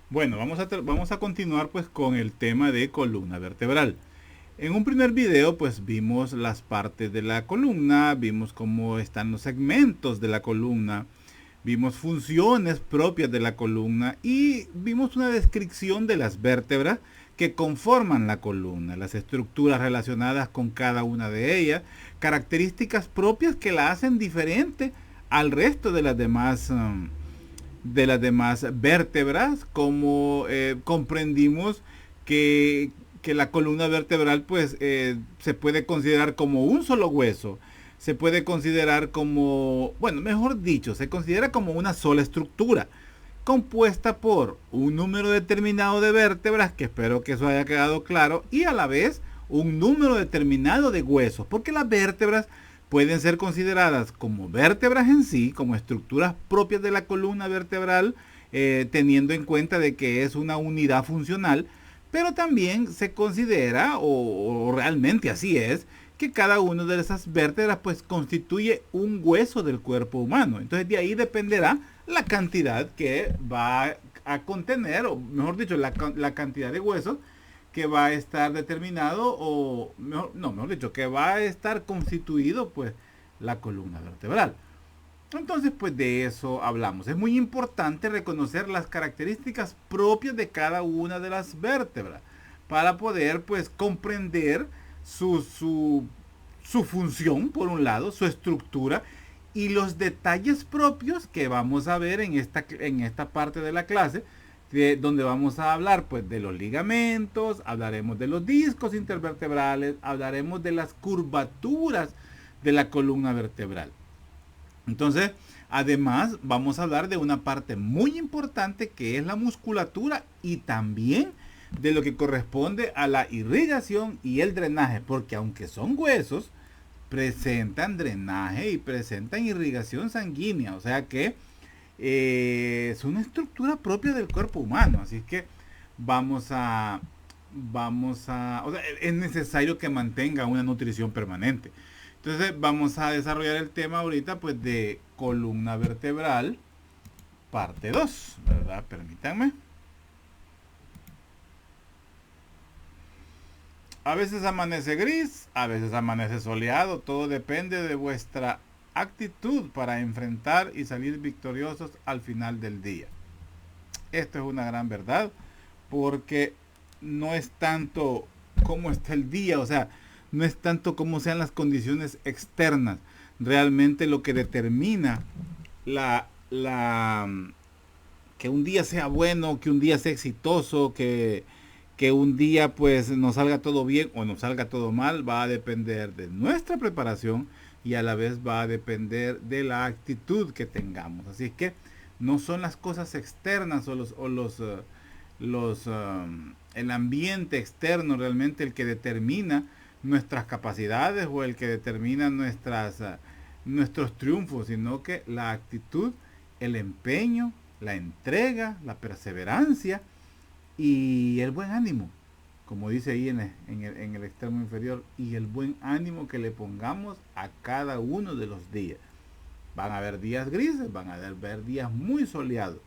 Bueno, vamos a continuar pues con el tema de columna vertebral. En un primer video pues vimos las partes de la columna, vimos cómo están los segmentos de la columna, vimos funciones propias de la columna y vimos una descripción de las vértebras que conforman la columna, las estructuras relacionadas con cada una de ellas, características propias que la hacen diferente al resto de las demás vértebras, como comprendimos que la columna vertebral pues se puede considerar como un solo hueso, se puede considerar como, bueno, mejor dicho, se considera como una sola estructura, compuesta por un número determinado de vértebras, que espero que eso haya quedado claro, y a la vez un número determinado de huesos, porque las vértebras pueden ser consideradas como vértebras en sí, como estructuras propias de la columna vertebral, teniendo en cuenta de que es una unidad funcional, pero también se considera, o realmente así es, que cada una de esas vértebras pues constituye un hueso del cuerpo humano. Entonces de ahí dependerá la cantidad que va a contener, o mejor dicho, la cantidad de huesos que va a estar determinado, o mejor, no, mejor dicho, que va a estar constituido pues la columna vertebral. Entonces, pues de eso hablamos. Es muy importante reconocer las características propias de cada una de las vértebras para poder, pues, comprender su función, por un lado, su estructura y los detalles propios que vamos a ver en esta parte de la clase, donde vamos a hablar, pues, de los ligamentos, hablaremos de los discos intervertebrales, hablaremos de las curvaturas de la columna vertebral. Entonces, además, vamos a hablar de una parte muy importante que es la musculatura y también de lo que corresponde a la irrigación y el drenaje, porque aunque son huesos, presentan drenaje y presentan irrigación sanguínea, o sea que es una estructura propia del cuerpo humano, así que vamos a, o sea, es necesario que mantenga una nutrición permanente. Entonces vamos a desarrollar el tema ahorita pues de columna vertebral, parte 2, ¿verdad? Permítanme. A veces amanece gris, a veces amanece soleado, todo depende de vuestra actitud para enfrentar y salir victoriosos al final del día. Esto es una gran verdad, porque no es tanto cómo está el día, o sea, no es tanto cómo sean las condiciones externas, realmente lo que determina la que un día sea bueno, que un día sea exitoso, que un día pues nos salga todo bien o nos salga todo mal, va a depender de nuestra preparación y a la vez va a depender de la actitud que tengamos. Así que no son las cosas externas el ambiente externo realmente el que determina nuestras capacidades o el que determina nuestros triunfos, sino que la actitud, el empeño, la entrega, la perseverancia y el buen ánimo, como dice ahí en el extremo inferior, y el buen ánimo que le pongamos a cada uno de los días. Van a haber días grises, van a haber días muy soleados.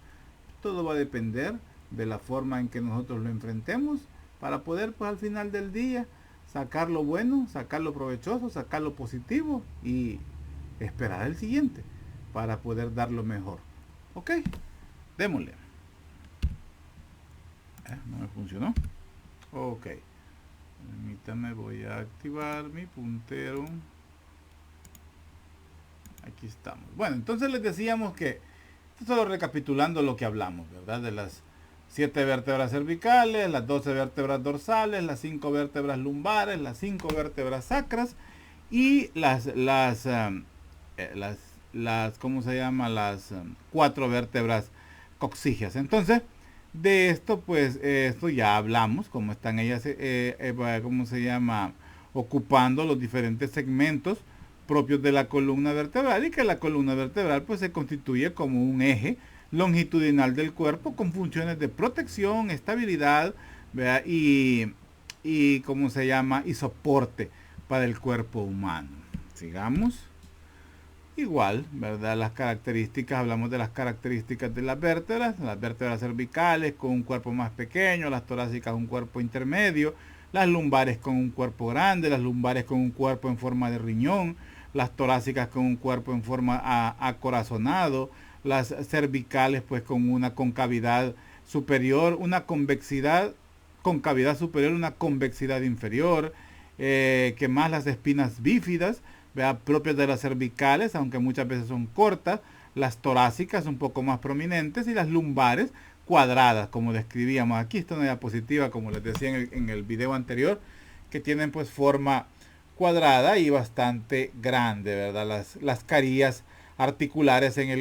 Todo va a depender de la forma en que nosotros lo enfrentemos para poder pues al final del día sacar lo bueno, sacar lo provechoso, sacar lo positivo y esperar el siguiente para poder dar lo mejor. Ok, démosle. No me funcionó. Ok, permítame, voy a activar mi puntero. Aquí estamos. Bueno, entonces les decíamos que, solo recapitulando lo que hablamos, ¿verdad? De las 7 vértebras cervicales, las 12 vértebras dorsales, las 5 vértebras lumbares, las 5 vértebras sacras y ¿cómo se llama? Las 4 vértebras coxígeas. Entonces, de esto, pues, esto ya hablamos, cómo están ellas, ¿cómo se llama? Ocupando los diferentes segmentos propios de la columna vertebral y que la columna vertebral pues se constituye como un eje longitudinal del cuerpo con funciones de protección, estabilidad, ¿verdad? Y ¿cómo se llama? Y soporte para el cuerpo humano. Sigamos. Igual, ¿verdad? Las características, hablamos de las características de las vértebras cervicales con un cuerpo más pequeño, las torácicas un cuerpo intermedio, las lumbares con un cuerpo grande, las lumbares con un cuerpo en forma de riñón, las torácicas con un cuerpo en forma acorazonado, las cervicales pues con una concavidad superior, una concavidad superior, una convexidad inferior, que más las espinas bífidas, ¿verdad? Propias de las cervicales, aunque muchas veces son cortas, las torácicas un poco más prominentes y las lumbares cuadradas, como describíamos aquí. Esta es una diapositiva, como les decía en el video anterior, que tienen pues forma cuadrada y bastante grande, ¿verdad? Las carillas articulares en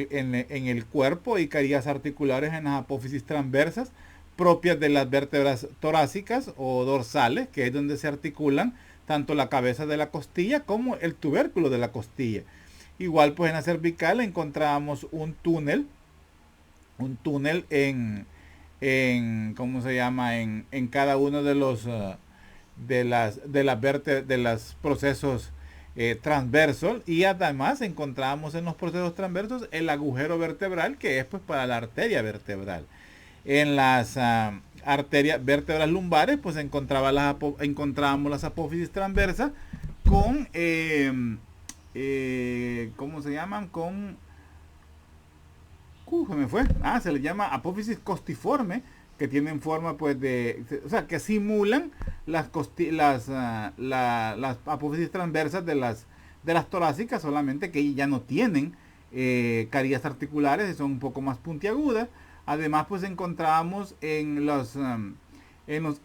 el cuerpo y carillas articulares en las apófisis transversas propias de las vértebras torácicas o dorsales, que es donde se articulan tanto la cabeza de la costilla como el tubérculo de la costilla. Igual pues en la cervical encontramos un túnel ¿cómo se llama? En cada uno de los de los procesos transversos, y además encontramos en los procesos transversos el agujero vertebral, que es pues para la arteria vertebral. En las vértebras lumbares pues encontrábamos las apófisis transversas con ¿cómo se llaman? Se me fue. Se le llama apófisis costiforme, que tienen forma pues o sea, que simulan las apófisis transversas de las torácicas, solamente que ya no tienen carillas articulares y son un poco más puntiagudas. Además pues encontramos en los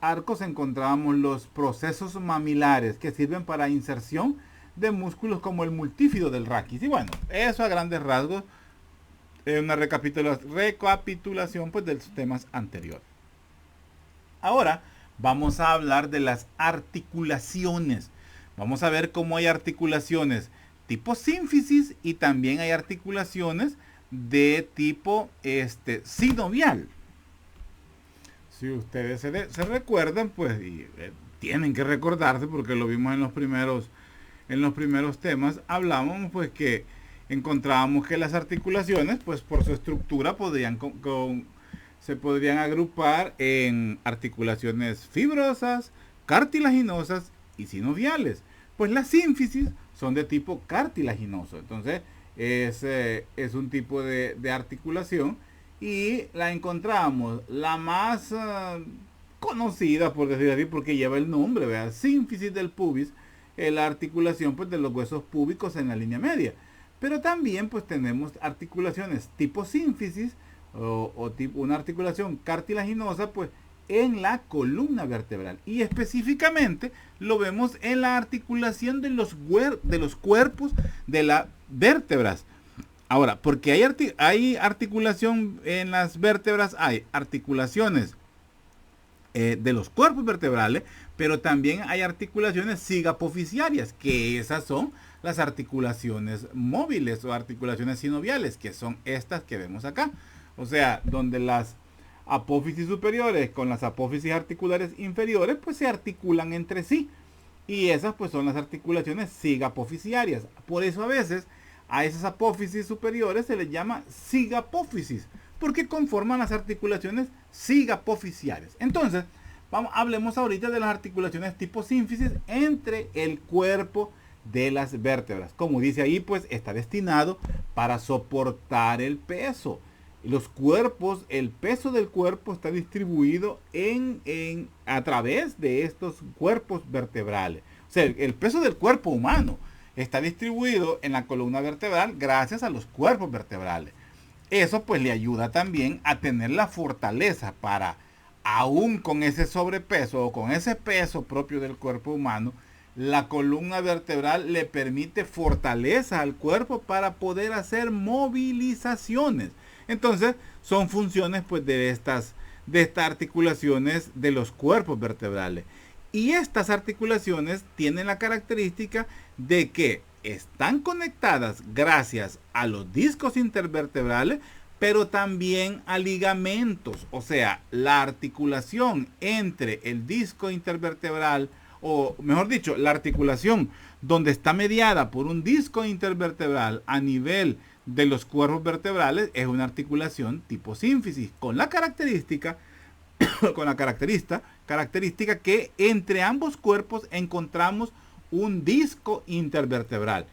arcos encontramos los procesos mamilares, que sirven para inserción de músculos como el multífido del raquis. Y bueno, eso a grandes rasgos es una recapitulación pues de los temas anteriores. Ahora vamos a hablar de las articulaciones. Vamos a ver cómo hay articulaciones tipo sínfisis y también hay articulaciones de tipo sinovial. Si ustedes se recuerdan, pues tienen que recordarse, porque lo vimos en los primeros temas, hablábamos pues que encontrábamos que las articulaciones pues por su estructura se podrían agrupar en articulaciones fibrosas, cartilaginosas y sinoviales. Pues las sínfisis son de tipo cartilaginoso. Entonces es un tipo de articulación, y la encontramos la más conocida, por decir así, porque lleva el nombre, ¿verdad? Sínfisis del pubis, la articulación pues de los huesos púbicos en la línea media. Pero también pues tenemos articulaciones tipo sínfisis o tipo una articulación cartilaginosa pues en la columna vertebral, y específicamente lo vemos en la articulación de los cuerpos de las vértebras. Ahora, porque hay articulación en las vértebras, hay articulaciones de los cuerpos vertebrales, pero también hay articulaciones sigapofisiarias, que esas son las articulaciones móviles o articulaciones sinoviales, que son estas que vemos acá. O sea, donde las apófisis superiores con las apófisis articulares inferiores pues se articulan entre sí, y esas pues son las articulaciones sigapofisiarias. Por eso a veces a esas apófisis superiores se les llama sigapófisis, porque conforman las articulaciones sigapofisiarias. Entonces hablemos ahorita de las articulaciones tipo sínfisis entre el cuerpo de las vértebras. Como dice ahí, pues está destinado para soportar el peso. Los cuerpos, el peso del cuerpo está distribuido a través de estos cuerpos vertebrales. O sea, el peso del cuerpo humano está distribuido en la columna vertebral gracias a los cuerpos vertebrales. Eso pues le ayuda también a tener la fortaleza para, aún con ese sobrepeso o con ese peso propio del cuerpo humano, la columna vertebral le permite fortaleza al cuerpo para poder hacer movilizaciones. Entonces son funciones pues de estas articulaciones de los cuerpos vertebrales. Y estas articulaciones tienen la característica de que están conectadas gracias a los discos intervertebrales, pero también a ligamentos. O sea, la articulación entre el disco intervertebral o mejor dicho, la articulación donde está mediada por un disco intervertebral a nivel de los cuerpos vertebrales es una articulación tipo sínfisis, con la característica que entre ambos cuerpos encontramos un disco intervertebral.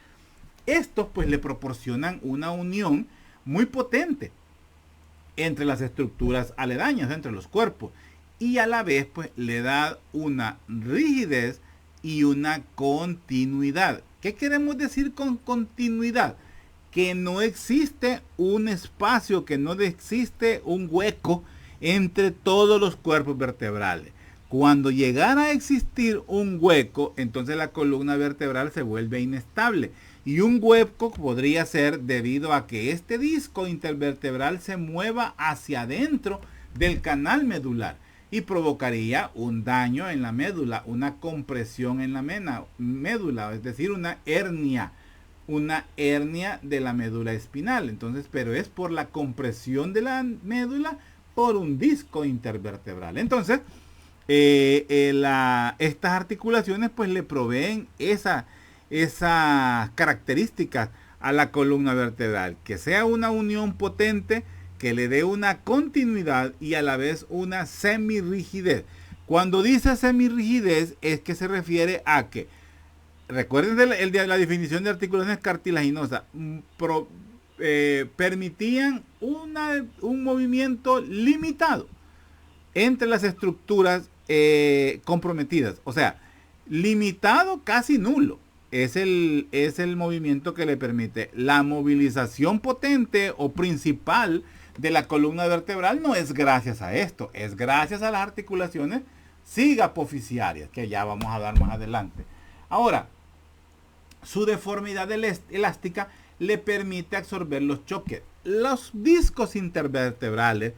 Estos pues le proporcionan una unión muy potente entre las estructuras aledañas, entre los cuerpos, y a la vez pues le da una rigidez y una continuidad. ¿Qué queremos decir con continuidad? Que no existe un espacio, que no existe un hueco entre todos los cuerpos vertebrales. Cuando llegara a existir un hueco, entonces la columna vertebral se vuelve inestable. Y un hueco podría ser debido a que este disco intervertebral se mueva hacia adentro del canal medular y provocaría un daño en la médula, una compresión en la médula, es decir, una hernia de la médula espinal. Entonces, pero es por la compresión de la médula por un disco intervertebral. Entonces, estas articulaciones pues le proveen esas características a la columna vertebral, que sea una unión potente, que le dé una continuidad y a la vez una semirrigidez. Cuando dice semirrigidez es que se refiere a que, recuerden la definición de articulaciones cartilaginosas, permitían un movimiento limitado entre las estructuras comprometidas, o sea, limitado, casi nulo. Es el movimiento que le permite. La movilización potente o principal de la columna vertebral no es gracias a esto, es gracias a las articulaciones sigapofisiarias, que ya vamos a dar más adelante. Ahora, su deformidad elástica le permite absorber los choques. Los discos intervertebrales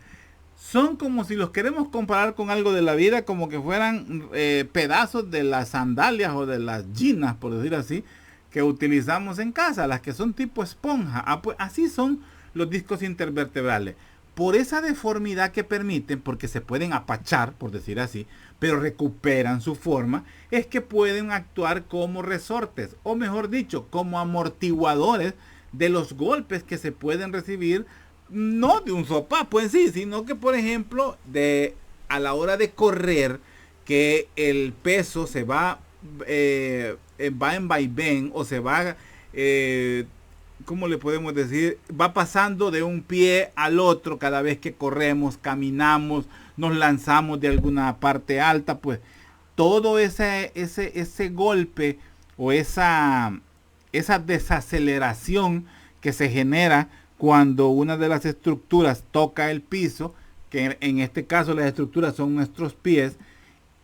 son como si los queremos comparar con algo de la vida, como que fueran pedazos de las sandalias o de las ginas, por decir así, que utilizamos en casa, las que son tipo esponja. Pues así son los discos intervertebrales. Por esa deformidad que permiten, porque se pueden apachar, por decir así, pero recuperan su forma, es que pueden actuar como resortes, o mejor dicho, como amortiguadores de los golpes que se pueden recibir, no de un sopapo en sí, sino que por ejemplo a la hora de correr, que el peso se va en vaivén, o se va, ¿cómo le podemos decir? Va pasando de un pie al otro cada vez que corremos, caminamos, nos lanzamos de alguna parte alta, pues todo ese golpe o esa desaceleración que se genera cuando una de las estructuras toca el piso, que en este caso las estructuras son nuestros pies,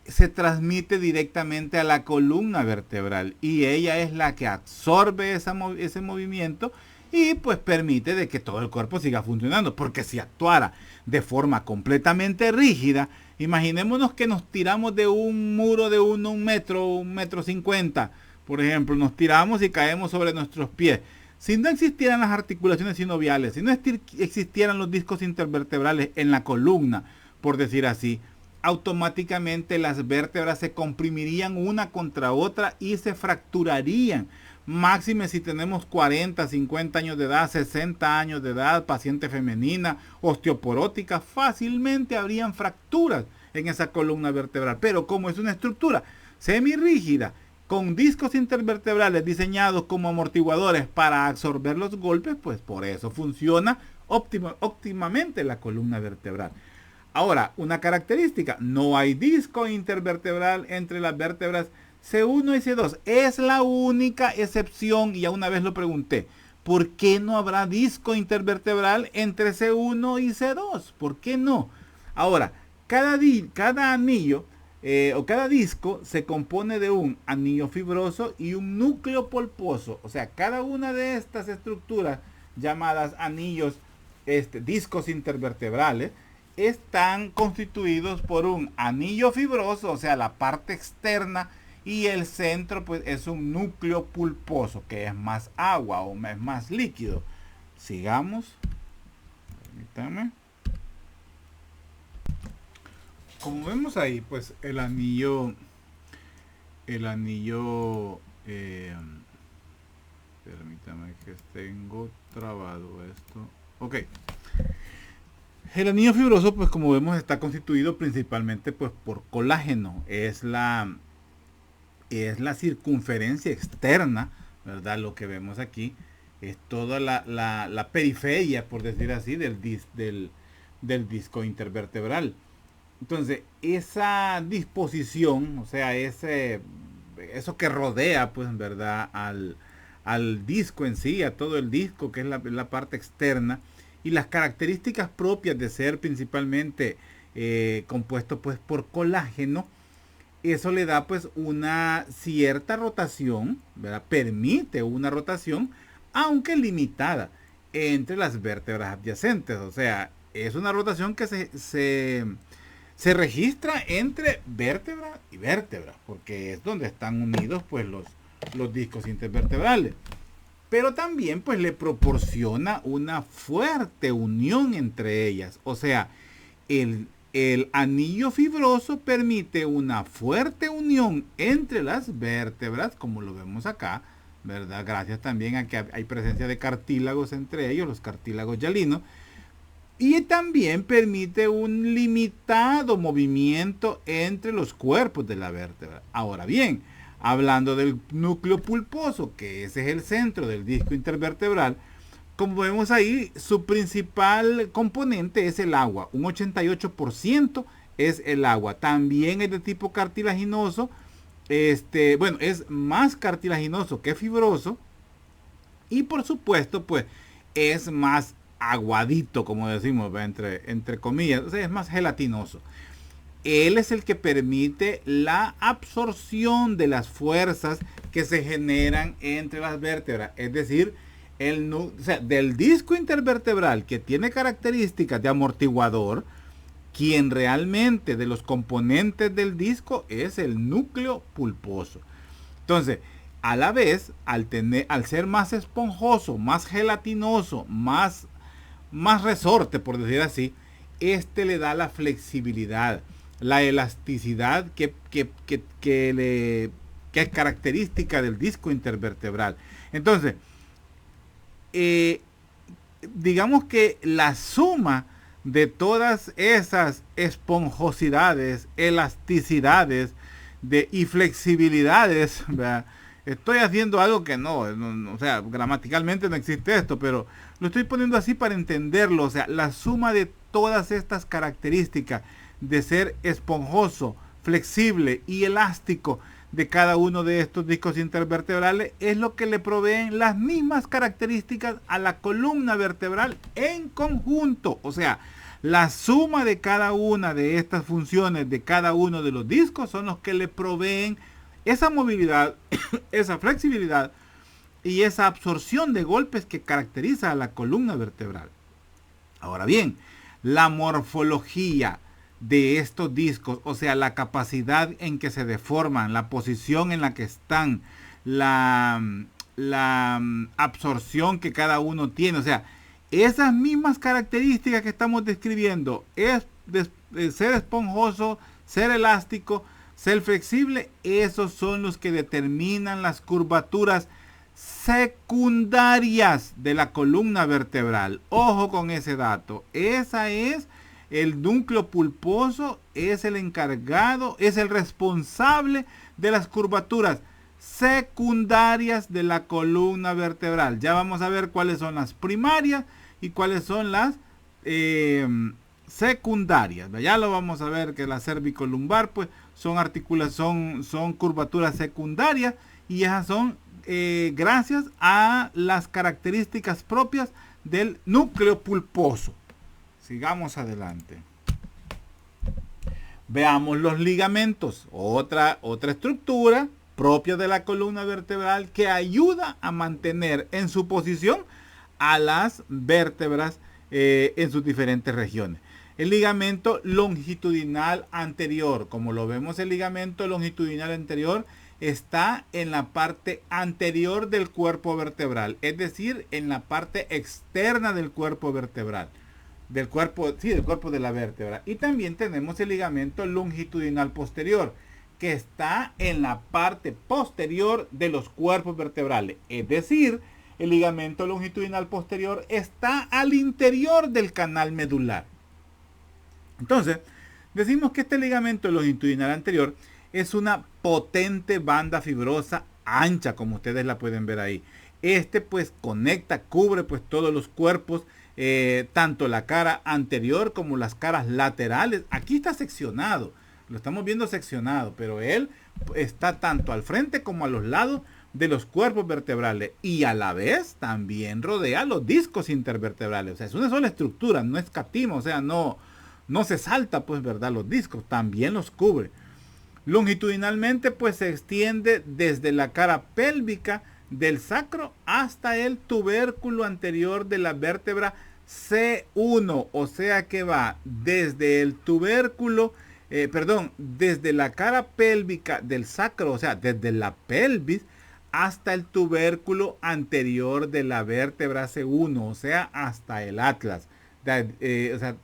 se transmite directamente a la columna vertebral y ella es la que absorbe ese movimiento y pues permite de que todo el cuerpo siga funcionando, porque si actuara de forma completamente rígida, imaginémonos que nos tiramos de un muro de un metro 50, por ejemplo, nos tiramos y caemos sobre nuestros pies. Si no existieran las articulaciones sinoviales, si no existieran los discos intervertebrales en la columna, por decir así, automáticamente las vértebras se comprimirían una contra otra y se fracturarían. Máxime si tenemos 40, 50 años de edad, 60 años de edad, paciente femenina, osteoporótica, fácilmente habrían fracturas en esa columna vertebral. Pero como es una estructura semirrígida, con discos intervertebrales diseñados como amortiguadores para absorber los golpes, pues por eso funciona óptimamente la columna vertebral. Ahora, una característica, no hay disco intervertebral entre las vértebras C1 y C2. Es la única excepción, y ya una vez lo pregunté, ¿por qué no habrá disco intervertebral entre C1 y C2? ¿Por qué no? Ahora, cada anillo o cada disco se compone de un anillo fibroso y un núcleo polposo. O sea, cada una de estas estructuras llamadas anillos, discos intervertebrales, están constituidos por un anillo fibroso, o sea, la parte externa, y el centro pues es un núcleo pulposo, que es más agua o es más líquido. Sigamos. Permítame. Como vemos ahí, pues el anillo el anillo, permítame que tengo trabado esto. Ok. El anillo fibroso, pues como vemos, está constituido principalmente pues por colágeno. Es la circunferencia externa, ¿verdad? Lo que vemos aquí es toda la periferia, por decir así, del disco intervertebral. Entonces, esa disposición, o sea, eso que rodea, pues, en verdad, al disco en sí, a todo el disco, que es la parte externa, y las características propias de ser principalmente compuesto, pues, por colágeno, eso le da, pues, una cierta rotación, ¿verdad? Permite una rotación, aunque limitada, entre las vértebras adyacentes. O sea, es una rotación que se registra entre vértebra y vértebra, porque es donde están unidos pues los discos intervertebrales. Pero también pues le proporciona una fuerte unión entre ellas. O sea, el anillo fibroso permite una fuerte unión entre las vértebras, como lo vemos acá, ¿verdad? Gracias también a que hay presencia de cartílagos entre ellos, los cartílagos hialinos. Y también permite un limitado movimiento entre los cuerpos de la vértebra. Ahora bien, hablando del núcleo pulposo, que ese es el centro del disco intervertebral, como vemos ahí, su principal componente es el agua. Un 88% es el agua. También es de tipo cartilaginoso. Bueno, es más cartilaginoso que fibroso. Y por supuesto, pues, es más aguadito, como decimos, entre comillas, o sea, es más gelatinoso. Él es el que permite la absorción de las fuerzas que se generan entre las vértebras, es decir, del disco intervertebral, que tiene características de amortiguador. Quien realmente de los componentes del disco es el núcleo pulposo. Entonces, a la vez, al ser más esponjoso, más gelatinoso, más resorte, por decir así, le da la flexibilidad, la elasticidad que es característica del disco intervertebral. Entonces, digamos que la suma de todas esas esponjosidades, elasticidades y flexibilidades, ¿verdad? Estoy haciendo algo que no, o sea, gramaticalmente no existe esto, pero lo estoy poniendo así para entenderlo. O sea, la suma de todas estas características de ser esponjoso, flexible y elástico de cada uno de estos discos intervertebrales es lo que le proveen las mismas características a la columna vertebral en conjunto. O sea, la suma de cada una de estas funciones de cada uno de los discos son los que le proveen esa movilidad, esa flexibilidad y esa absorción de golpes que caracteriza a la columna vertebral. Ahora bien, la morfología de estos discos, o sea, la capacidad en que se deforman, la posición en la que están, la absorción que cada uno tiene, o sea, esas mismas características que estamos describiendo, es de ser esponjoso, ser elástico, ser flexible, esos son los que determinan las curvaturas secundarias de la columna vertebral. Ojo con ese dato. Esa es el núcleo pulposo, es el encargado, es el responsable de las curvaturas secundarias de la columna vertebral. Ya vamos a ver cuáles son las primarias y cuáles son las secundarias. Ya lo vamos a ver, que la cervicolumbar pues son curvaturas secundarias, y esas son gracias a las características propias del núcleo pulposo. Sigamos adelante. Veamos los ligamentos, otra estructura propia de la columna vertebral que ayuda a mantener en su posición a las vértebras en sus diferentes regiones. El ligamento longitudinal anterior, como lo vemos, el ligamento longitudinal anterior está en la parte anterior del cuerpo vertebral, es decir, en la parte externa del cuerpo vertebral, del cuerpo de la vértebra. Y también tenemos el ligamento longitudinal posterior, que está en la parte posterior de los cuerpos vertebrales. Es decir, el ligamento longitudinal posterior está al interior del canal medular. Entonces, decimos que este ligamento longitudinal anterior es una potente banda fibrosa ancha, como ustedes la pueden ver ahí. Este pues conecta, cubre pues todos los cuerpos, tanto la cara anterior como las caras laterales. Aquí está seccionado, lo estamos viendo seccionado, pero él está tanto al frente como a los lados de los cuerpos vertebrales y a la vez también rodea los discos intervertebrales. O sea, es una sola estructura, no escatima, o sea, no se salta, pues, ¿verdad? Los discos, también los cubre. Longitudinalmente, pues, se extiende desde la cara pélvica del sacro hasta el tubérculo anterior de la vértebra C1, o sea que va desde el tubérculo, desde la cara pélvica del sacro, o sea, desde la pelvis hasta el tubérculo anterior de la vértebra C1, o sea, hasta el atlas. O sea,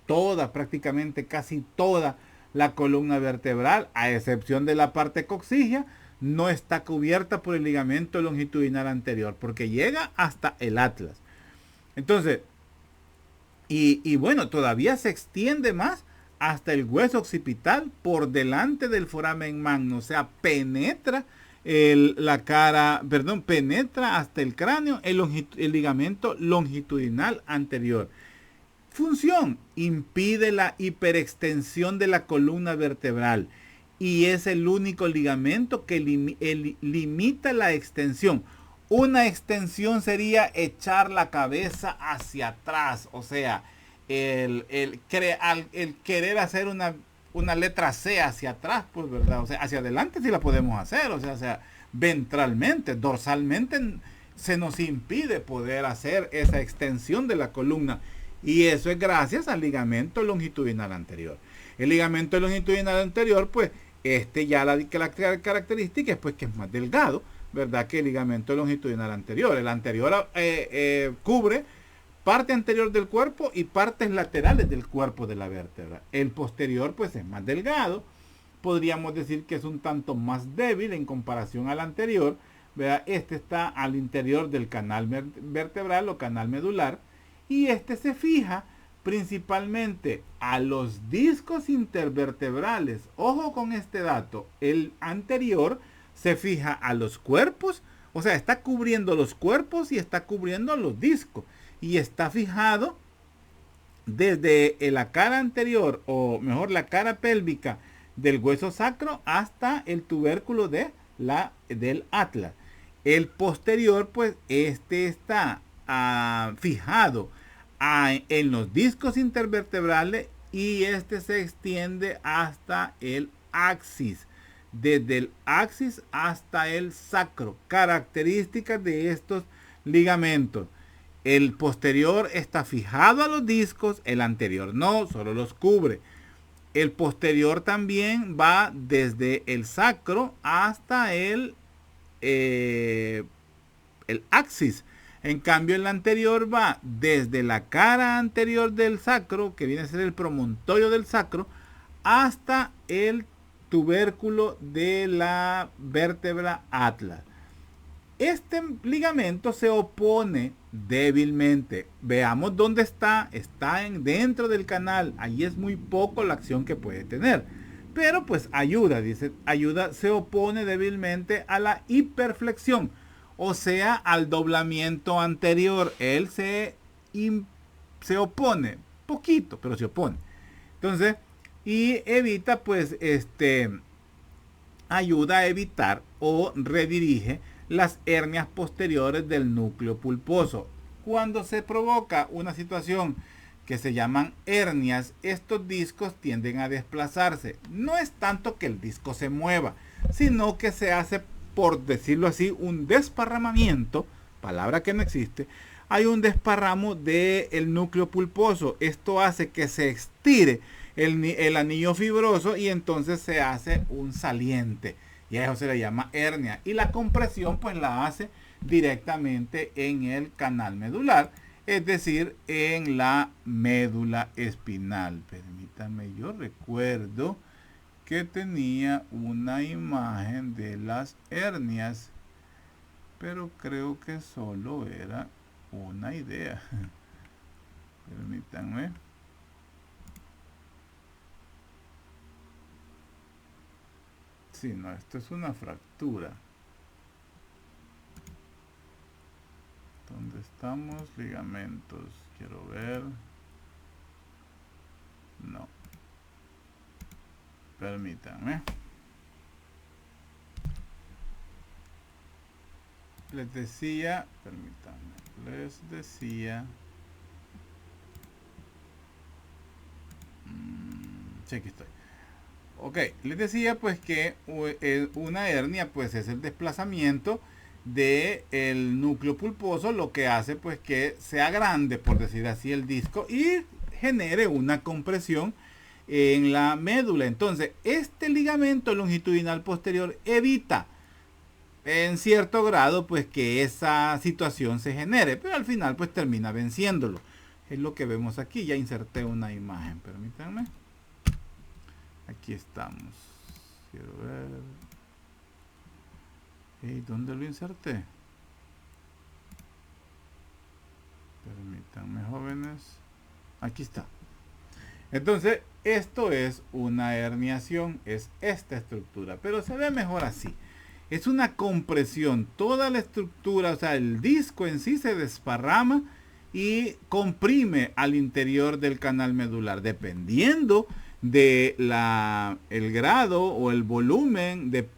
prácticamente casi toda la columna vertebral, a excepción de la parte coxígea, no está cubierta por el ligamento longitudinal anterior, porque llega hasta el atlas. Entonces, y bueno, todavía se extiende más hasta el hueso occipital por delante del foramen magno, o sea, penetra penetra hasta el cráneo el ligamento longitudinal anterior. Función: impide la hiperextensión de la columna vertebral y es el único ligamento que limita la extensión. Una extensión sería echar la cabeza hacia atrás, o sea, el querer hacer una letra C hacia atrás, pues, ¿verdad? O sea, hacia adelante sí la podemos hacer, o sea, ventralmente, dorsalmente se nos impide poder hacer esa extensión de la columna. Y eso es gracias al ligamento longitudinal anterior. El ligamento longitudinal anterior, pues, la característica es pues que es más delgado, ¿verdad? Que el ligamento longitudinal anterior. El anterior cubre parte anterior del cuerpo y partes laterales del cuerpo de la vértebra. El posterior, pues, es más delgado. Podríamos decir que es un tanto más débil en comparación al anterior, ¿verdad? Este está al interior del canal vertebral o canal medular. Y se fija principalmente a los discos intervertebrales. Ojo con este dato. El anterior se fija a los cuerpos, o sea, está cubriendo los cuerpos y está cubriendo los discos. Y está fijado desde la cara anterior, o mejor la cara pélvica del hueso sacro hasta el tubérculo del atlas. El posterior, pues, está fijado en los discos intervertebrales y se extiende hasta el axis, desde el axis hasta el sacro. Características de estos ligamentos: el posterior está fijado a los discos, el anterior no, solo los cubre. El posterior también va desde el sacro hasta el axis. En cambio, el anterior va desde la cara anterior del sacro, que viene a ser el promontorio del sacro, hasta el tubérculo de la vértebra atlas. Este ligamento se opone débilmente. Veamos dónde está. Está dentro del canal. Ahí es muy poco la acción que puede tener. Pero pues ayuda, se opone débilmente a la hiperflexión, o sea, al doblamiento anterior. Él se opone, poquito, pero se opone. Entonces, y evita, pues, ayuda a evitar o redirige las hernias posteriores del núcleo pulposo. Cuando se provoca una situación que se llaman hernias, estos discos tienden a desplazarse. No es tanto que el disco se mueva, sino que se hace, por decirlo así, un desparramamiento, palabra que no existe. Hay un desparramo del núcleo pulposo. Esto hace que se estire el anillo fibroso y entonces se hace un saliente. Y a eso se le llama hernia. Y la compresión pues la hace directamente en el canal medular, es decir, en la médula espinal. Permítanme, yo recuerdo que tenía una imagen de las hernias, pero creo que solo era una idea. Permítanme. Sí, no, esto es una fractura. ¿Dónde estamos? Ligamentos. Quiero ver. No. Permítanme. Les decía, permítanme, les decía. Sí, aquí estoy. Ok, les decía pues que una hernia pues es el desplazamiento del núcleo pulposo, lo que hace pues que sea grande, por decir así, el disco y genere una compresión en la médula. Entonces, este ligamento longitudinal posterior evita en cierto grado pues que esa situación se genere, pero al final pues termina venciéndolo. Es lo que vemos aquí. Ya inserté una imagen, permítanme. Aquí estamos. Quiero ver. ¿Y dónde lo inserté? Permítanme, jóvenes. Aquí está. Entonces, esto es una herniación, es esta estructura, pero se ve mejor así. Es una compresión, toda la estructura, o sea, el disco en sí se desparrama y comprime al interior del canal medular, dependiendo de el grado o el volumen de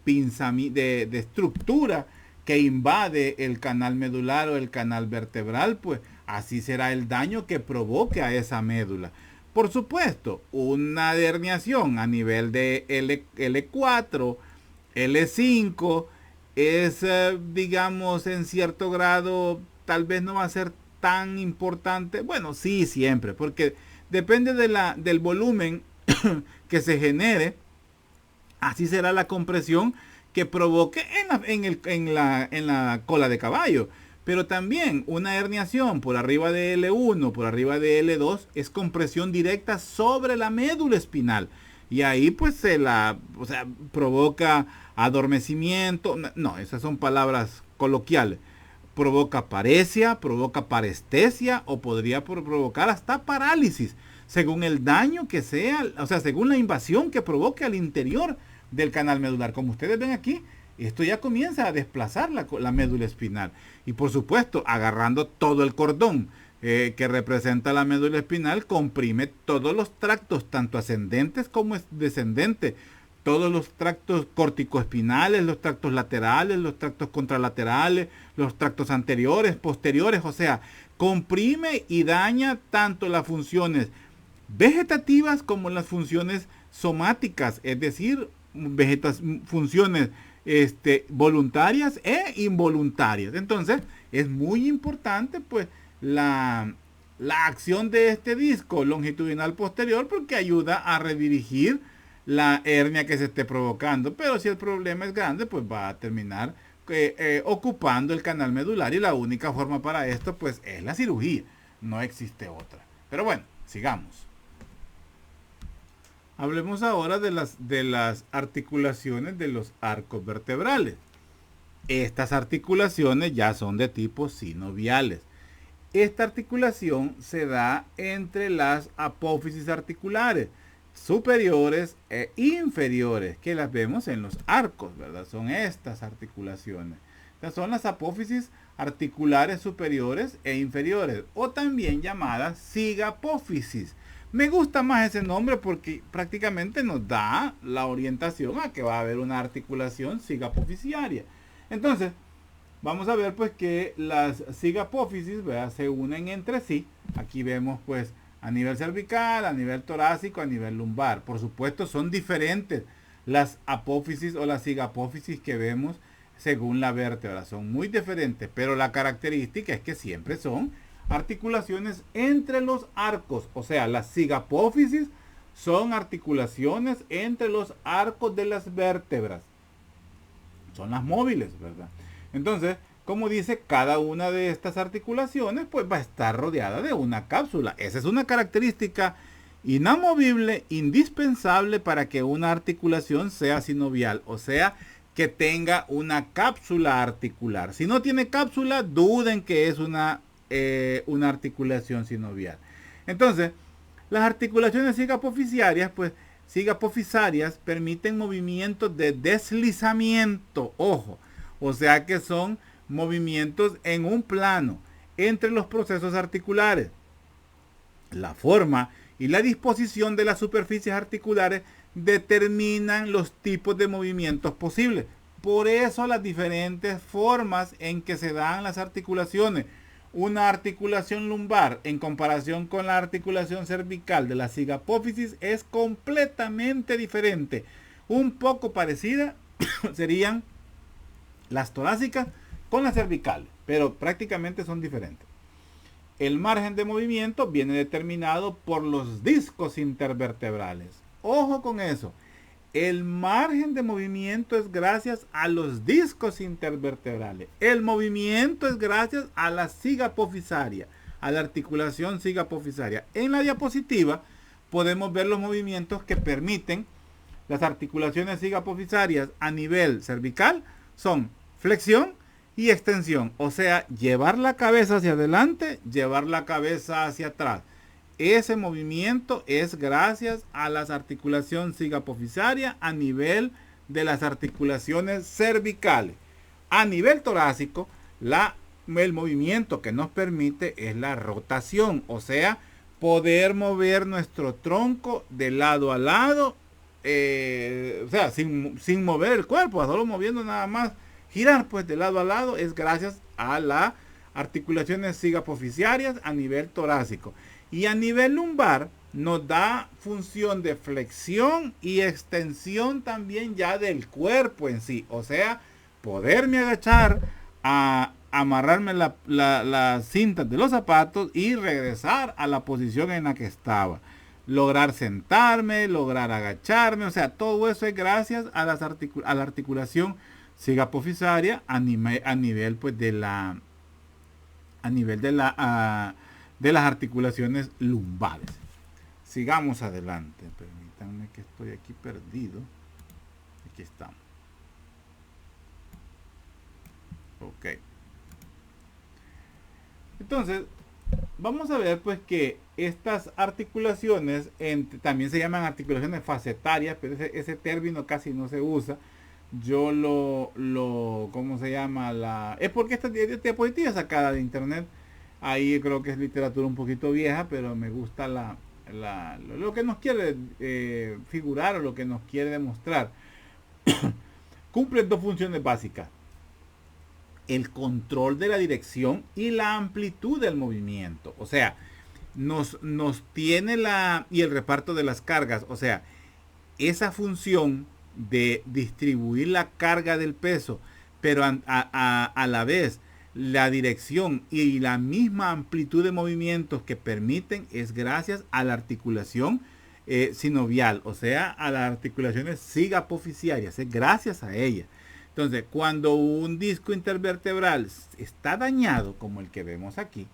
estructura que invade el canal medular o el canal vertebral, pues así será el daño que provoque a esa médula. Por supuesto, una herniación a nivel de L4, L5 es, digamos, en cierto grado, tal vez no va a ser tan importante. Bueno, sí, siempre, porque depende del volumen que se genere, así será la compresión que provoque en la cola de caballo. Pero también una herniación por arriba de L1, por arriba de L2, es compresión directa sobre la médula espinal. Y ahí pues provoca adormecimiento. No, esas son palabras coloquiales. Provoca paresia, provoca parestesia o podría provocar hasta parálisis, según el daño que sea, o sea, según la invasión que provoque al interior del canal medular. Como ustedes ven aquí, esto ya comienza a desplazar la médula espinal. Y por supuesto, agarrando todo el cordón que representa la médula espinal, comprime todos los tractos, tanto ascendentes como descendentes. Todos los tractos corticoespinales, los tractos laterales, los tractos contralaterales, los tractos anteriores, posteriores. O sea, comprime y daña tanto las funciones vegetativas como las funciones somáticas, es decir, funciones voluntarias e involuntarias. Entonces, es muy importante pues la acción de este disco longitudinal posterior, porque ayuda a redirigir la hernia que se esté provocando. Pero si el problema es grande, pues va a terminar ocupando el canal medular, y la única forma para esto pues es la cirugía, no existe otra. Pero bueno, sigamos. Hablemos ahora de las articulaciones de los arcos vertebrales. Estas articulaciones ya son de tipo sinoviales. Esta articulación se da entre las apófisis articulares superiores e inferiores, que las vemos en los arcos, ¿verdad? Son estas articulaciones. Estas son las apófisis articulares superiores e inferiores, o también llamadas cigapófisis. Me gusta más ese nombre porque prácticamente nos da la orientación a que va a haber una articulación cigapofisiaria. Entonces, vamos a ver pues que las cigapófisis, ¿verdad?, se unen entre sí. Aquí vemos pues a nivel cervical, a nivel torácico, a nivel lumbar. Por supuesto, son diferentes las apófisis o las cigapófisis que vemos según la vértebra. Son muy diferentes, pero la característica es que siempre son articulaciones entre los arcos. O sea, las cigapófisis son articulaciones entre los arcos de las vértebras. Son las móviles, ¿verdad? Entonces, como dice, cada una de estas articulaciones pues va a estar rodeada de una cápsula. Esa es una característica inamovible, indispensable para que una articulación sea sinovial, o sea, que tenga una cápsula articular. Si no tiene cápsula, duden que es una articulación sinovial. Entonces, las articulaciones sigapofisarias, pues, sigapofisarias permiten movimientos de deslizamiento, ojo, o sea que son movimientos en un plano entre los procesos articulares. La forma y la disposición de las superficies articulares determinan los tipos de movimientos posibles. Por eso las diferentes formas en que se dan las articulaciones. Una articulación lumbar en comparación con la articulación cervical de la sigapófisis es completamente diferente. Un poco parecida serían las torácicas con las cervicales, pero prácticamente son diferentes. El margen de movimiento viene determinado por los discos intervertebrales. Ojo con eso. El margen de movimiento es gracias a los discos intervertebrales. El movimiento es gracias a la sigapofisaria, a la articulación sigapofisaria. En la diapositiva podemos ver los movimientos que permiten las articulaciones sigapofisarias a nivel cervical. Son flexión y extensión, o sea, llevar la cabeza hacia adelante, llevar la cabeza hacia atrás. Ese movimiento es gracias a la articulación sigapofisaria a nivel de las articulaciones cervicales. A nivel torácico, el movimiento que nos permite es la rotación, o sea, poder mover nuestro tronco de lado a lado, o sea, sin mover el cuerpo, solo moviendo nada más. Girar pues de lado a lado es gracias a las articulaciones sigapofisarias a nivel torácico. Y a nivel lumbar nos da función de flexión y extensión también ya del cuerpo en sí. O sea, poderme agachar a amarrarme las cintas de los zapatos y regresar a la posición en la que estaba. Lograr sentarme, lograr agacharme. O sea, todo eso es gracias a la articulación sigapofisaria a nivel pues de las articulaciones lumbares. Sigamos adelante. Permítanme que estoy aquí perdido. Aquí estamos. Ok. Entonces, vamos a ver pues que estas articulaciones también se llaman articulaciones facetarias, pero ese término casi no se usa. Yo ¿cómo se llama? Es porque esta diapositiva es sacada de internet. Ahí creo que es literatura un poquito vieja, pero me gusta lo que nos quiere figurar o lo que nos quiere demostrar. Cumplen dos funciones básicas: el control de la dirección y la amplitud del movimiento. O sea, nos tiene y el reparto de las cargas. O sea, esa función de distribuir la carga del peso, pero a la vez la dirección y la misma amplitud de movimientos que permiten es gracias a la articulación sinovial, o sea, a las articulaciones sigapofisarias, es gracias a ella. Entonces, cuando un disco intervertebral está dañado, como el que vemos aquí,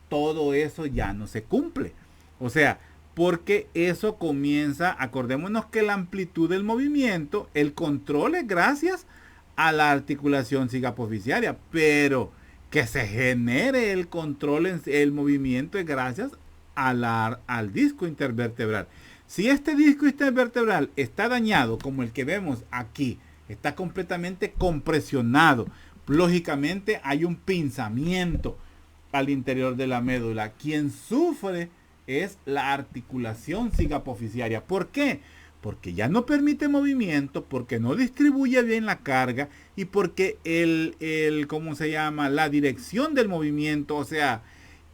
todo eso ya no se cumple. O sea, porque eso comienza, acordémonos que la amplitud del movimiento, el control es gracias a la articulación sigapofisarias, pero que se genere el control en el movimiento es gracias al disco intervertebral. Si este disco intervertebral está dañado, como el que vemos aquí, está completamente compresionado, lógicamente hay un pinzamiento al interior de la médula. Quien sufre es la articulación sigapofisarias. ¿Por qué? Porque ya no permite movimiento, porque no distribuye bien la carga y porque ¿cómo se llama? La dirección del movimiento, o sea,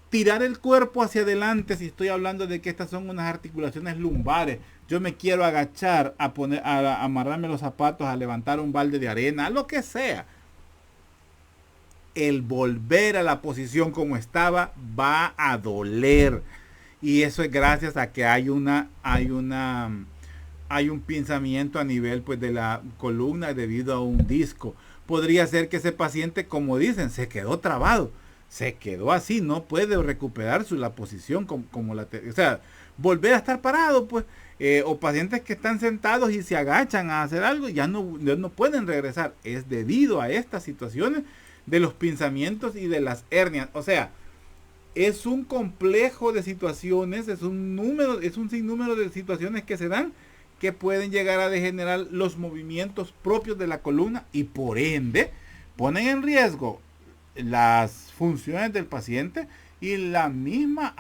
tirar el cuerpo hacia adelante, si estoy hablando de que estas son unas articulaciones lumbares, yo me quiero agachar a amarrarme los zapatos, a levantar un balde de arena, lo que sea. El volver a la posición como estaba va a doler. Y eso es gracias a que hay un pinzamiento a nivel pues de la columna debido a un disco. Podría ser que ese paciente, como dicen, se quedó trabado, se quedó así, no puede recuperar la posición o sea, volver a estar parado, pues, o pacientes que están sentados y se agachan a hacer algo, ya no pueden regresar. Es debido a estas situaciones de los pinzamientos y de las hernias. O sea, es un complejo de situaciones, es un sinnúmero de situaciones que se dan que pueden llegar a degenerar los movimientos propios de la columna y por ende ponen en riesgo las funciones del paciente y la misma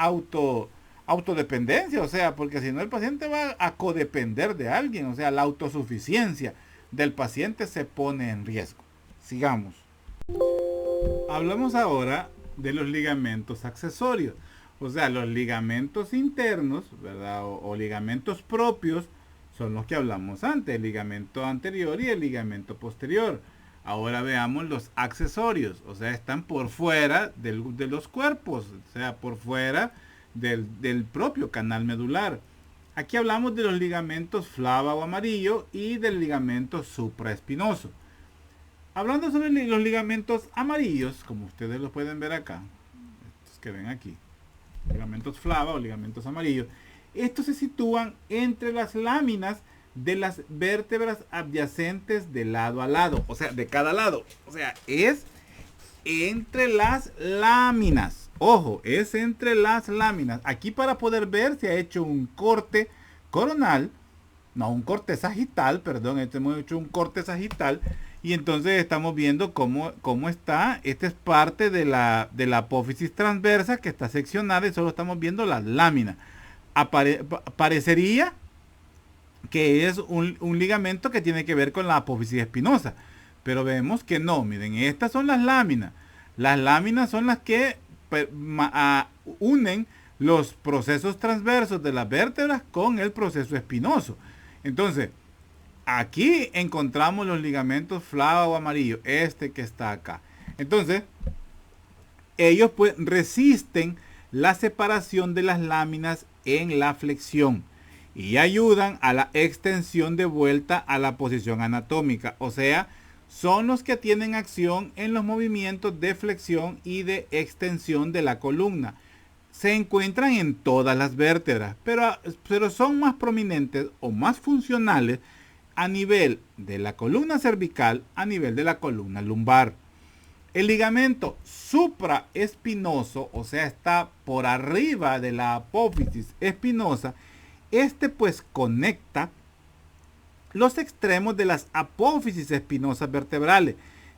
autodependencia, o sea, porque si no el paciente va a codepender de alguien, o sea, la autosuficiencia del paciente se pone en riesgo. Sigamos. Hablamos ahora de los ligamentos accesorios, o sea, los ligamentos internos, ¿verdad? O ligamentos propios son los que hablamos antes, el ligamento anterior y el ligamento posterior. Ahora veamos los accesorios, o sea, están por fuera de los cuerpos, o sea, por fuera del propio canal medular. Aquí hablamos de los ligamentos flava o amarillo y del ligamento supraespinoso. Hablando sobre los ligamentos amarillos, como ustedes los pueden ver acá, estos que ven aquí, ligamentos flava o ligamentos amarillos, estos se sitúan entre las láminas de las vértebras adyacentes de lado a lado, o sea, de cada lado, o sea, es entre las láminas, ojo, es entre las láminas. Aquí para poder ver se ha hecho un corte coronal, no, un corte sagital, perdón, hemos hecho un corte sagital. Y entonces estamos viendo cómo está. Esta es parte de la apófisis transversa que está seccionada y solo estamos viendo las láminas. Parecería que es un ligamento que tiene que ver con la apófisis espinosa. Pero vemos que no. Miren, estas son las láminas. Las láminas son las que unen los procesos transversos de las vértebras con el proceso espinoso. Entonces, aquí encontramos los ligamentos flava o amarillo, este que está acá. Entonces, ellos pues resisten la separación de las láminas en la flexión y ayudan a la extensión de vuelta a la posición anatómica. O sea, son los que tienen acción en los movimientos de flexión y de extensión de la columna. Se encuentran en todas las vértebras, pero son más prominentes o más funcionales a nivel de la columna cervical, a nivel de la columna lumbar. El ligamento supraespinoso, o sea, está por arriba de la apófisis espinosa. Este pues conecta los extremos de las apófisis espinosas vertebrales,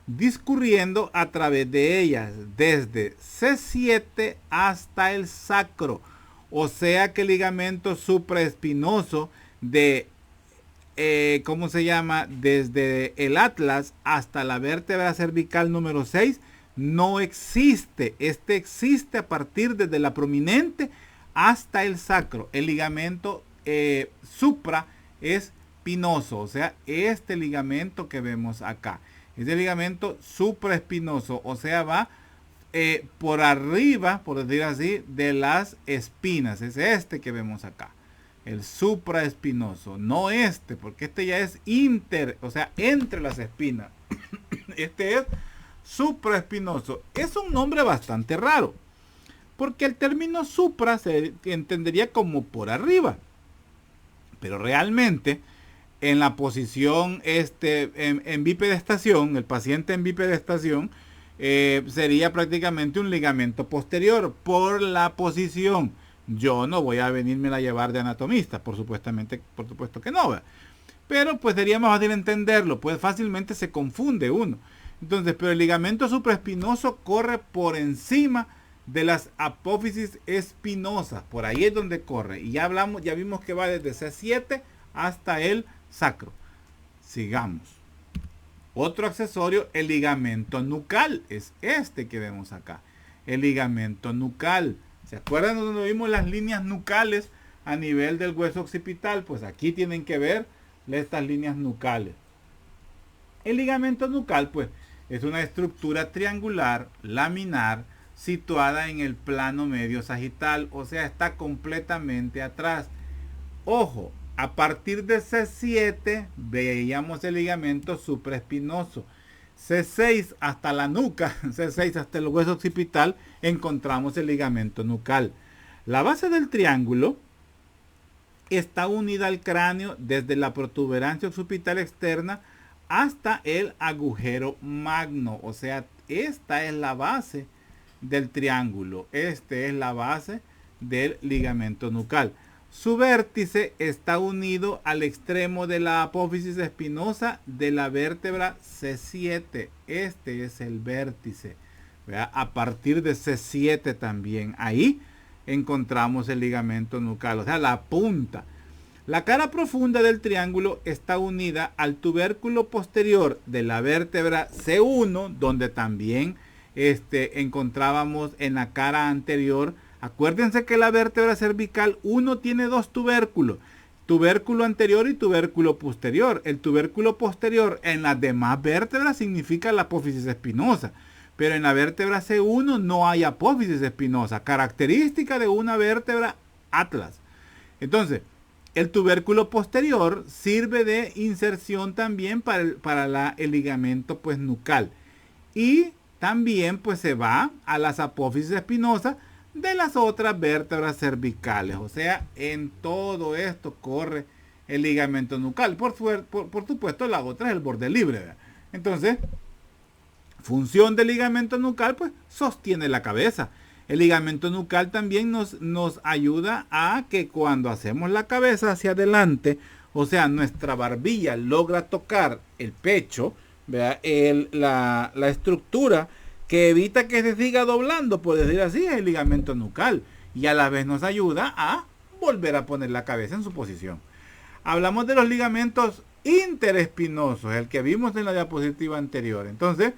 discurriendo a través de ellas desde C7 hasta el sacro. O sea que el ligamento supraespinoso de ¿cómo se llama? Desde el atlas hasta la vértebra cervical número 6 no existe. Este existe a partir desde la prominente hasta el sacro. El ligamento supraespinoso, o sea, este ligamento que vemos acá, es el ligamento supraespinoso, o sea, va por arriba, por decir así, de las espinas. Es este que vemos acá. El supraespinoso, no este, porque este ya es o sea, entre las espinas. Este es supraespinoso. Es un nombre bastante raro, porque el término supra se entendería como por arriba, pero realmente en la posición en bipedestación, el paciente en bipedestación sería prácticamente un ligamento posterior por la posición. Yo no voy a venirme a llevar de anatomista, por supuesto que no, ¿verdad? Pero pues sería más fácil entenderlo, pues fácilmente se confunde uno. Entonces, pero el ligamento supraespinoso corre por encima de las apófisis espinosas, por ahí es donde corre. Y ya vimos que va desde C7 hasta el sacro. Sigamos. Otro accesorio, el ligamento nucal, es este que vemos acá. El ligamento nucal. ¿Se acuerdan donde vimos las líneas nucales a nivel del hueso occipital? Pues aquí tienen que ver estas líneas nucales. El ligamento nucal, pues, es una estructura triangular, laminar, situada en el plano medio sagital, o sea, está completamente atrás. Ojo, a partir de C7 veíamos el ligamento supraespinoso. C6 hasta la nuca, C6 hasta el hueso occipital, encontramos el ligamento nucal. La base del triángulo está unida al cráneo desde la protuberancia occipital externa hasta el agujero magno. O sea, esta es la base del triángulo. Esta es la base del ligamento nucal. Su vértice está unido al extremo de la apófisis espinosa de la vértebra C7. Este es el vértice. ¿Verdad? A partir de C7 también. Ahí encontramos el ligamento nucal, o sea, la punta. La cara profunda del triángulo está unida al tubérculo posterior de la vértebra C1, donde también encontrábamos en la cara anterior. Acuérdense que la vértebra cervical 1 tiene dos tubérculos, tubérculo anterior y tubérculo posterior. El tubérculo posterior en las demás vértebras significa la apófisis espinosa, pero en la vértebra C1 no hay apófisis espinosa, característica de una vértebra atlas. Entonces, el tubérculo posterior sirve de inserción también para el ligamento pues nucal, y también pues se va a las apófisis espinosas de las otras vértebras cervicales. O sea, en todo esto corre el ligamento nucal. Por supuesto, la otra es el borde libre, ¿verdad? Entonces, función del ligamento nucal, pues sostiene la cabeza. El ligamento nucal también nos ayuda a que cuando hacemos la cabeza hacia adelante, o sea, nuestra barbilla logra tocar el pecho, ¿verdad? La estructura que evita que se siga doblando, por decir así, es el ligamento nucal. Y a la vez nos ayuda a volver a poner la cabeza en su posición. Hablamos de los ligamentos interespinosos, el que vimos en la diapositiva anterior. Entonces,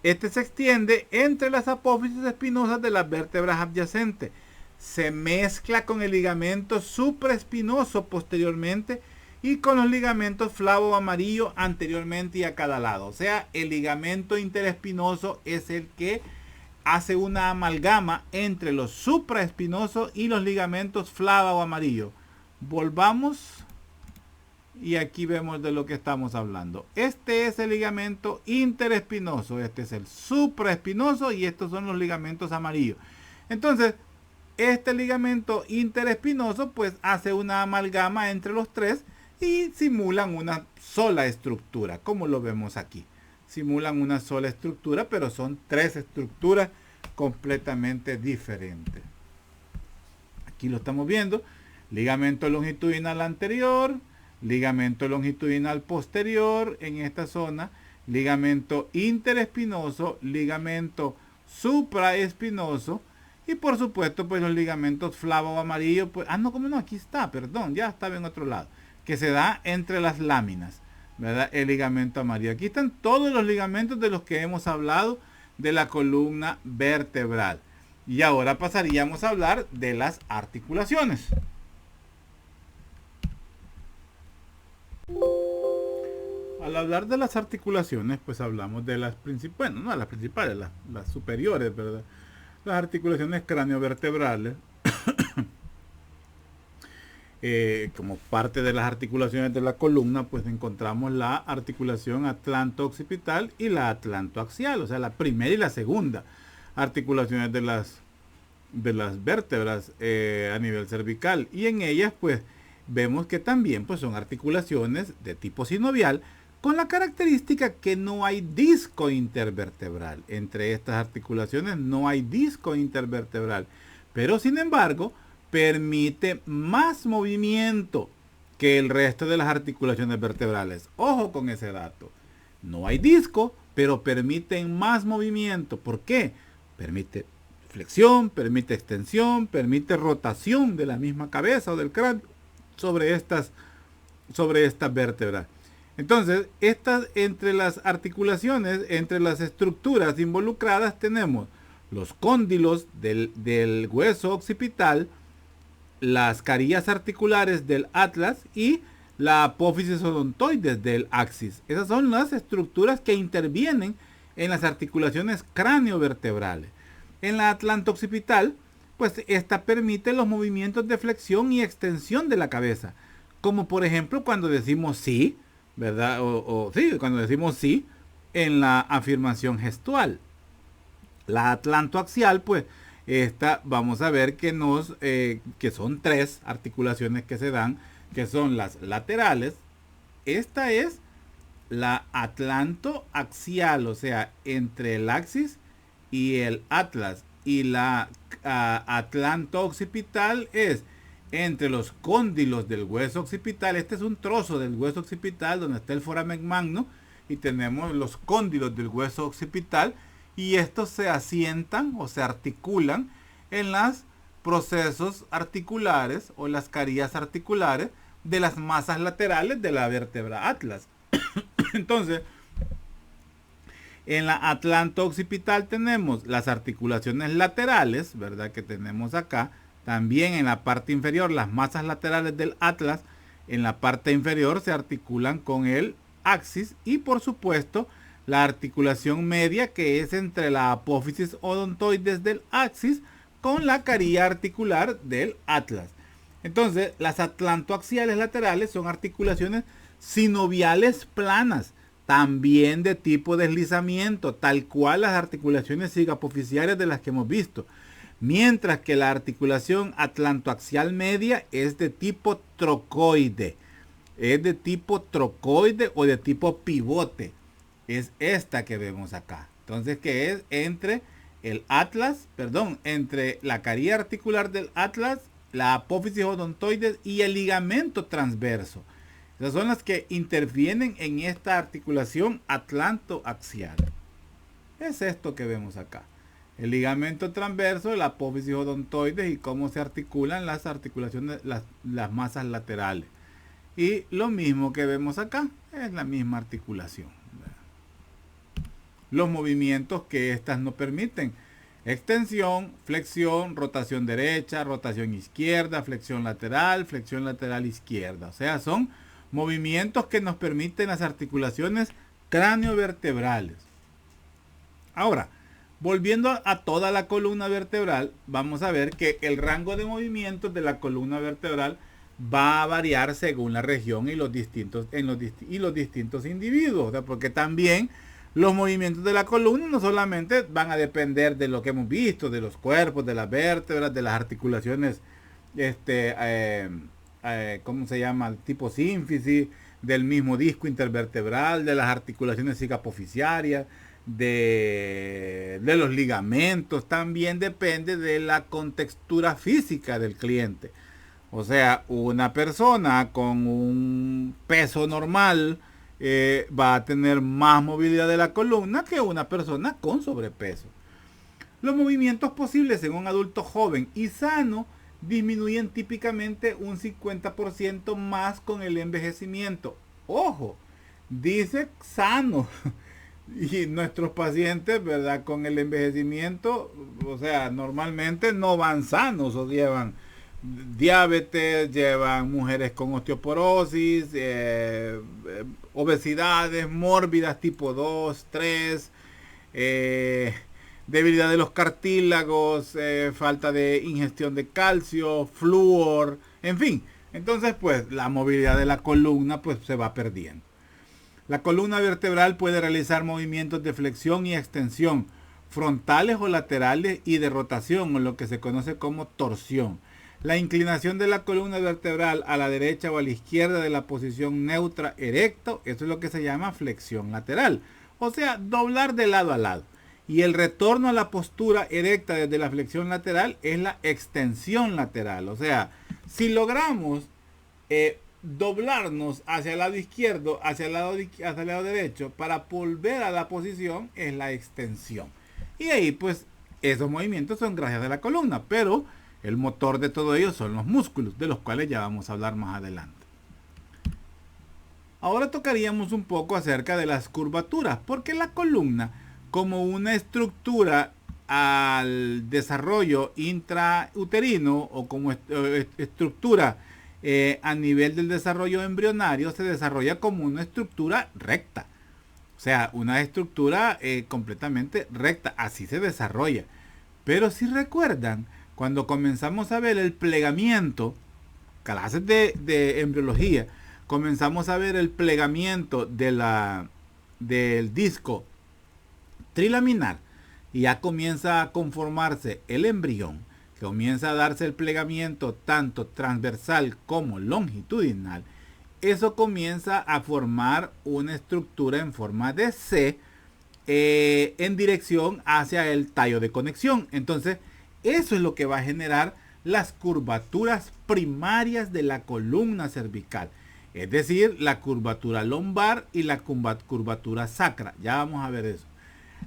este se extiende entre las apófisis espinosas de las vértebras adyacentes. Se mezcla con el ligamento supraespinoso posteriormente y con los ligamentos flavo amarillo anteriormente y a cada lado. O sea, el ligamento interespinoso es el que hace una amalgama entre los supraespinosos y los ligamentos flavo amarillo. Volvamos. Y aquí vemos de lo que estamos hablando. Este es el ligamento interespinoso, este es el supraespinoso y estos son los ligamentos amarillos. Entonces, este ligamento interespinoso pues hace una amalgama entre los tres y simulan una sola estructura, como lo vemos aquí. Simulan una sola estructura, pero son tres estructuras completamente diferentes. Aquí lo estamos viendo. Ligamento longitudinal anterior, ligamento longitudinal posterior en esta zona, ligamento interespinoso, ligamento supraespinoso y por supuesto pues los ligamentos flavo amarillo, pues, aquí está, perdón, ya estaba en otro lado, que se da entre las láminas, ¿verdad? El ligamento amarillo. Aquí están todos los ligamentos de los que hemos hablado de la columna vertebral. Y ahora pasaríamos a hablar de las articulaciones. Al hablar de las articulaciones, pues hablamos de las principales, bueno, no las principales, las superiores, ¿verdad? Las articulaciones craniovertebrales. Como parte de las articulaciones de la columna, pues encontramos la articulación atlanto-occipital y la atlantoaxial, o sea, la primera y la segunda articulaciones de las vértebras a nivel cervical. Y en ellas, pues, vemos que también pues, son articulaciones de tipo sinovial, con la característica que no hay disco intervertebral. Entre estas articulaciones no hay disco intervertebral, pero sin embargo permite más movimiento que el resto de las articulaciones vertebrales. Ojo con ese dato. No hay disco, pero permiten más movimiento. ¿Por qué? Permite flexión, permite extensión, permite rotación de la misma cabeza o del cráneo sobre estas vértebras. Entonces, entre las articulaciones, entre las estructuras involucradas, tenemos los cóndilos del hueso occipital, las carillas articulares del atlas y la apófisis odontoides del axis. Esas son las estructuras que intervienen en las articulaciones craniovertebrales. En la atlanto-occipital, pues esta permite los movimientos de flexión y extensión de la cabeza, como por ejemplo cuando decimos sí, ¿verdad? Sí, cuando decimos sí en la afirmación gestual. La atlantoaxial, pues, esta vamos a ver que que son tres articulaciones que se dan, que son las laterales. Esta es la atlantoaxial, o sea, entre el axis y el atlas. Y la atlanto-occipital es entre los cóndilos del hueso occipital. Este es un trozo del hueso occipital donde está el foramen magno y tenemos los cóndilos del hueso occipital, y estos se asientan o se articulan en los procesos articulares o las carillas articulares de las masas laterales de la vértebra atlas. Entonces, en la atlanto-occipital tenemos las articulaciones laterales, ¿verdad? Que tenemos acá. También en la parte inferior, las masas laterales del atlas, en la parte inferior se articulan con el axis, y por supuesto la articulación media, que es entre la apófisis odontoides del axis con la carilla articular del atlas. Entonces, las atlantoaxiales laterales son articulaciones sinoviales planas, también de tipo deslizamiento, tal cual las articulaciones sigapofisiarias de las que hemos visto. Mientras que la articulación atlantoaxial media es de tipo trocoide. Es de tipo trocoide o de tipo pivote. Es esta que vemos acá. Entonces, que es entre el atlas, entre la carilla articular del atlas, la apófisis odontoides y el ligamento transverso. Esas son las que intervienen en esta articulación atlantoaxial. Es esto que vemos acá. El ligamento transverso, la apófisis odontoides y cómo se articulan las articulaciones, las masas laterales. Y lo mismo que vemos acá, es la misma articulación. Los movimientos que estas no permiten: extensión, flexión, rotación derecha, rotación izquierda, flexión lateral izquierda. O sea, son movimientos que nos permiten las articulaciones craneovertebrales. Ahora, volviendo a toda la columna vertebral, vamos a ver que el rango de movimientos de la columna vertebral va a variar según la región y los distintos individuos. O sea, porque también los movimientos de la columna no solamente van a depender de lo que hemos visto, de los cuerpos, de las vértebras, de las articulaciones, ¿cómo se llama? Tipo sínfisis, del mismo disco intervertebral, de las articulaciones sigapofisiarias, de los ligamentos. También depende de la contextura física del cliente. O sea, una persona con un peso normal va a tener más movilidad de la columna que una persona con sobrepeso. Los movimientos posibles en un adulto joven y sano disminuyen típicamente un 50% más con el envejecimiento. Ojo, dice sano. Y nuestros pacientes, ¿verdad? Con el envejecimiento, o sea, normalmente no van sanos, o llevan diabetes, llevan mujeres con osteoporosis, obesidades mórbidas tipo 2, 3, debilidad de los cartílagos, falta de ingestión de calcio, flúor, en fin. Entonces, pues, la movilidad de la columna, pues, se va perdiendo. La columna vertebral puede realizar movimientos de flexión y extensión, frontales o laterales, y de rotación, o lo que se conoce como torsión. La inclinación de la columna vertebral a la derecha o a la izquierda de la posición neutra erecto, eso es lo que se llama flexión lateral. O sea, doblar de lado a lado. Y el retorno a la postura erecta desde la flexión lateral es la extensión lateral. O sea, si logramos doblarnos hacia el lado izquierdo, hacia el lado derecho, para volver a la posición, es la extensión. Y ahí, pues, esos movimientos son gracias a la columna, pero el motor de todo ello son los músculos, de los cuales ya vamos a hablar más adelante. Ahora tocaríamos un poco acerca de las curvaturas, porque la columna, como una estructura al desarrollo intrauterino, o como estructura a nivel del desarrollo embrionario, se desarrolla como una estructura recta. O sea, una estructura completamente recta. Así se desarrolla. Pero si recuerdan, cuando comenzamos a ver el plegamiento, clases de embriología, comenzamos a ver el plegamiento del disco trilaminar y ya comienza a conformarse el embrión, comienza a darse el plegamiento tanto transversal como longitudinal, eso comienza a formar una estructura en forma de C en dirección hacia el tallo de conexión. Entonces, eso es lo que va a generar las curvaturas primarias de la columna cervical. Es decir, la curvatura lumbar y la curvatura sacra. Ya vamos a ver eso.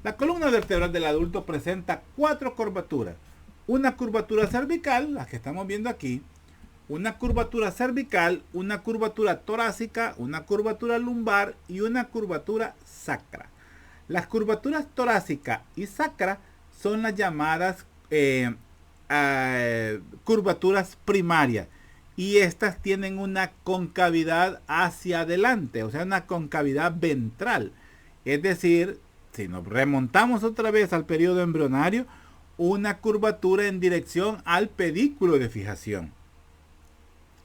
La columna vertebral del adulto presenta 4 curvaturas. Una curvatura cervical, las que estamos viendo aquí. Una curvatura cervical, una curvatura torácica, una curvatura lumbar y una curvatura sacra. Las curvaturas torácica y sacra son las llamadas curvaturas primarias. Y estas tienen una concavidad hacia adelante, o sea, una concavidad ventral. Es decir, si nos remontamos otra vez al periodo embrionario, una curvatura en dirección al pedículo de fijación.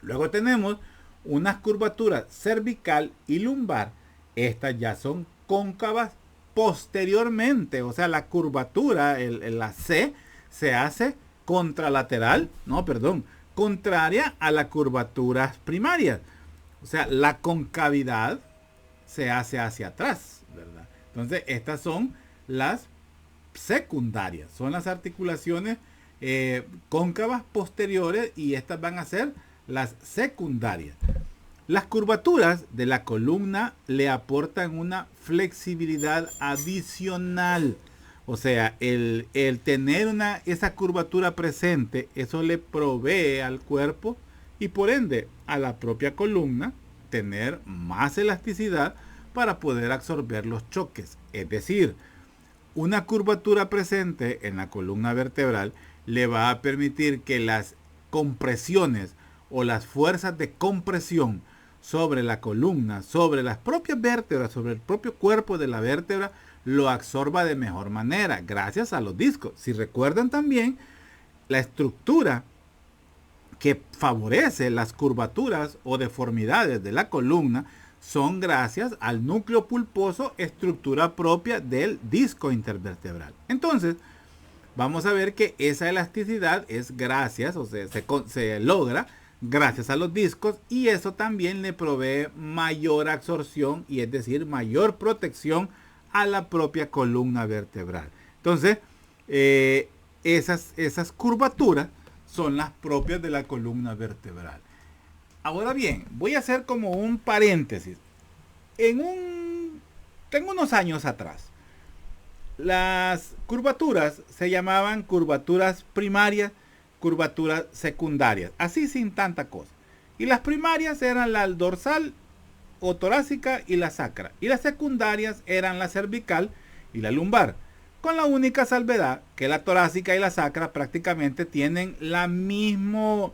Luego tenemos unas curvaturas cervical y lumbar. Estas ya son cóncavas posteriormente, o sea, la curvatura, la C, se hace contraria a las curvaturas primarias. O sea, la concavidad se hace hacia atrás, ¿verdad? Entonces, estas son las secundarias, son las articulaciones cóncavas posteriores y estas van a ser las secundarias. Las curvaturas de la columna le aportan una flexibilidad adicional. O sea, el tener esa curvatura presente, eso le provee al cuerpo y por ende a la propia columna tener más elasticidad para poder absorber los choques. Es decir, una curvatura presente en la columna vertebral le va a permitir que las compresiones o las fuerzas de compresión sobre la columna, sobre las propias vértebras, sobre el propio cuerpo de la vértebra, lo absorba de mejor manera, gracias a los discos. Si recuerdan también, la estructura que favorece las curvaturas o deformidades de la columna son gracias al núcleo pulposo, estructura propia del disco intervertebral. Entonces, vamos a ver que esa elasticidad es gracias, o sea, se logra gracias a los discos y eso también le provee mayor absorción y es decir, mayor protección a la propia columna vertebral. Entonces, esas curvaturas son las propias de la columna vertebral. Ahora bien, voy a hacer como un paréntesis. Tengo unos años atrás, las curvaturas se llamaban curvaturas primarias, curvaturas secundarias, así sin tanta cosa. Y las primarias eran la dorsal o torácica y la sacra. Y las secundarias eran la cervical y la lumbar. Con la única salvedad que la torácica y la sacra prácticamente tienen el mismo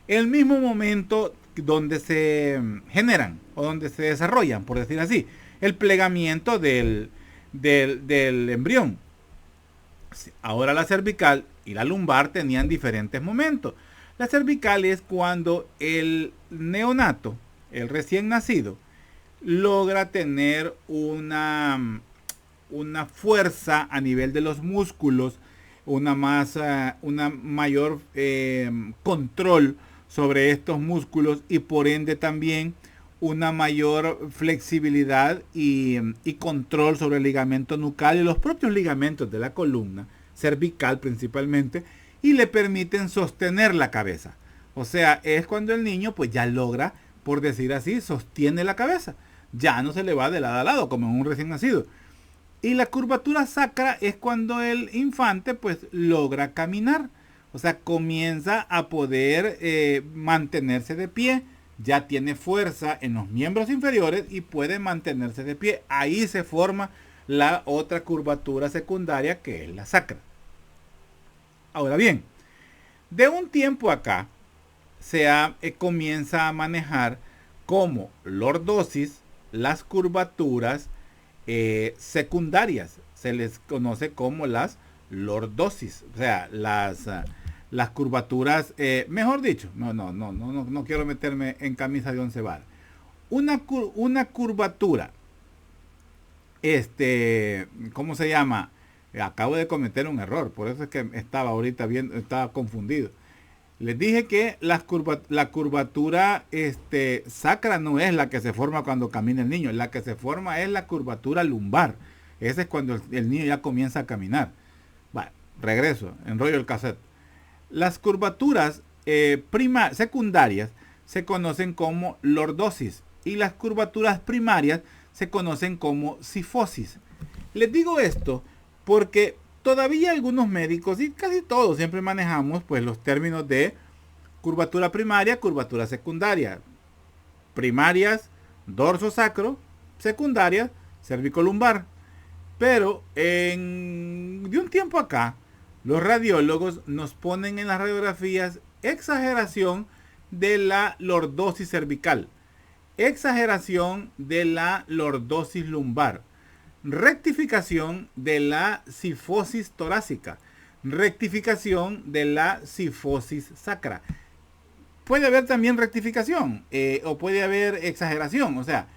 momento donde se generan o donde se desarrollan, por decir así, el plegamiento del embrión. Ahora la cervical y la lumbar tenían diferentes momentos. La cervical es cuando el neonato, el recién nacido, logra tener una fuerza a nivel de los músculos, una mayor control sobre estos músculos y por ende también una mayor flexibilidad y control sobre el ligamento nucal y los propios ligamentos de la columna cervical principalmente, y le permiten sostener la cabeza. O sea, es cuando el niño pues ya logra, por decir así, sostiene la cabeza. Ya no se le va de lado a lado como en un recién nacido. Y la curvatura sacra es cuando el infante pues logra caminar. O sea, comienza a poder mantenerse de pie. Ya tiene fuerza en los miembros inferiores y puede mantenerse de pie. Ahí se forma la otra curvatura secundaria que es la sacra. Ahora bien, de un tiempo acá se comienza a manejar como lordosis las curvaturas secundarias. Se les conoce como las lordosis. O sea, las curvaturas, mejor dicho, no quiero meterme en camisa de once varas. Una curvatura, ¿cómo se llama? Acabo de cometer un error, por eso es que estaba ahorita viendo, estaba confundido. Les dije que la curvatura sacra no es la que se forma cuando camina el niño. La que se forma es la curvatura lumbar. Ese es cuando el niño ya comienza a caminar. Bueno, regreso, enrollo el cassette. Las curvaturas secundarias se conocen como lordosis y las curvaturas primarias se conocen como cifosis. Les digo esto porque todavía algunos médicos y casi todos siempre manejamos pues los términos de curvatura primaria, curvatura secundaria. Primarias, dorso sacro, secundarias, cervicolumbar. Pero de un tiempo acá, los radiólogos nos ponen en las radiografías exageración de la lordosis cervical, exageración de la lordosis lumbar, rectificación de la cifosis torácica, rectificación de la cifosis sacra. Puede haber también rectificación o puede haber exageración. O sea,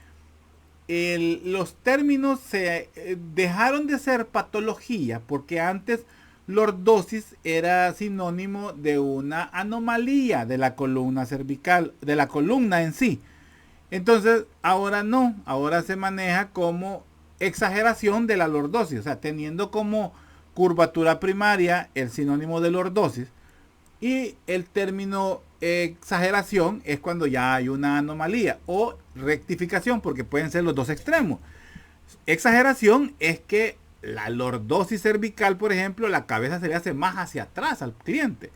los términos se dejaron de ser patología porque antes lordosis era sinónimo de una anomalía de la columna cervical, de la columna en sí. Entonces, ahora no, ahora se maneja como exageración de la lordosis, o sea, teniendo como curvatura primaria el sinónimo de lordosis y el término exageración es cuando ya hay una anomalía o rectificación, porque pueden ser los dos extremos. Exageración es que la lordosis cervical, por ejemplo, la cabeza se le hace más hacia atrás al cliente.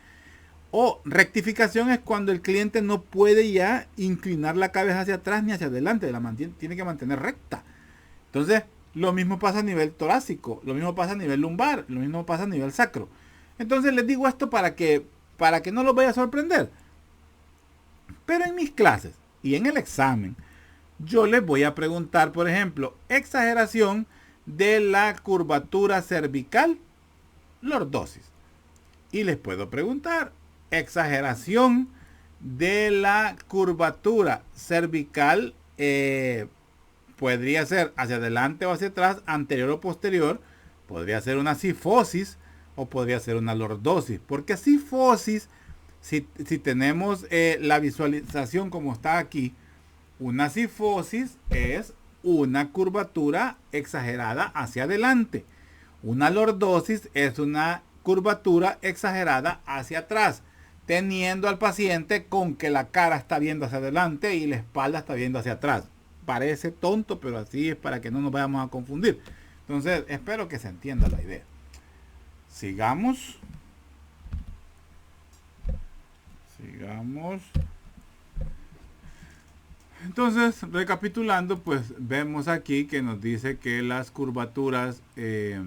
O rectificación es cuando el cliente no puede ya inclinar la cabeza hacia atrás ni hacia adelante, tiene que mantener recta. Entonces, lo mismo pasa a nivel torácico, lo mismo pasa a nivel lumbar, lo mismo pasa a nivel sacro. Entonces les digo esto para que no los vaya a sorprender. Pero en mis clases y en el examen, yo les voy a preguntar, por ejemplo, exageración de la curvatura cervical, lordosis. Y les puedo preguntar, exageración de la curvatura cervical, podría ser hacia adelante o hacia atrás, anterior o posterior, podría ser una cifosis o podría ser una lordosis. Porque cifosis, si tenemos la visualización como está aquí, una cifosis es una curvatura exagerada hacia adelante. Una lordosis es una curvatura exagerada hacia atrás, teniendo al paciente con que la cara está viendo hacia adelante y la espalda está viendo hacia atrás. Parece tonto, pero así es para que no nos vayamos a confundir. Entonces, espero que se entienda la idea. Sigamos. Entonces, recapitulando, pues vemos aquí que nos dice que las curvaturas, que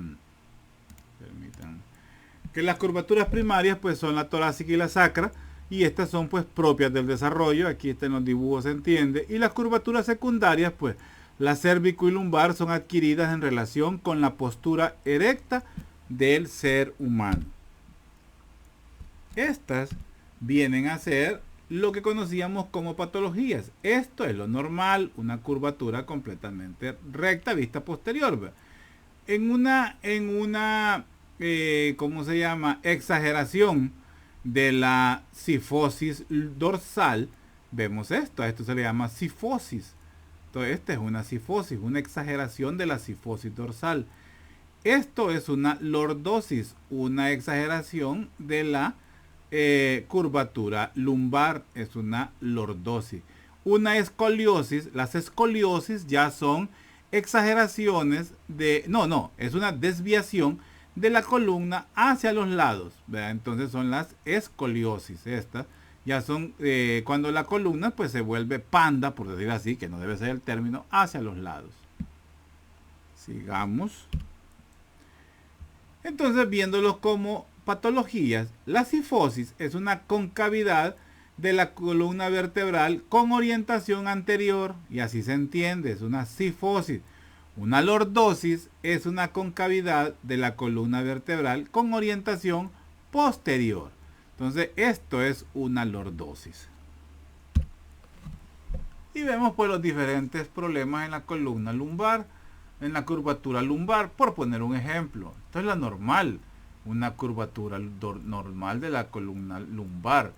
las curvaturas primarias pues son la torácica y la sacra, y estas son pues propias del desarrollo. Aquí está en los dibujos, se entiende. Y las curvaturas secundarias, pues la cérvico y lumbar, son adquiridas en relación con la postura erecta del ser humano. Estas vienen a ser lo que conocíamos como patologías. Esto es lo normal, una curvatura completamente recta vista posterior. En una ¿cómo se llama? Exageración de la cifosis dorsal, vemos esto. A esto se le llama cifosis. Entonces, esta es una cifosis, una exageración de la cifosis dorsal. Esto es una lordosis, una exageración de la curvatura lumbar, es una lordosis. Una escoliosis, las escoliosis ya son exageraciones de, es una desviación de la columna hacia los lados, ¿verdad? Entonces son las escoliosis. Estas ya son cuando la columna pues se vuelve panda, por decir así, que no debe ser el término, hacia los lados. Sigamos. Entonces, viéndolos como patologías, la cifosis es una concavidad de la columna vertebral con orientación anterior, y así se entiende, es una cifosis. Una lordosis es una concavidad de la columna vertebral con orientación posterior. Entonces, esto es una lordosis. Y vemos pues los diferentes problemas en la columna lumbar. en la curvatura lumbar, por poner un ejemplo. Esto es la normal, una curvatura normal de la columna lumbar.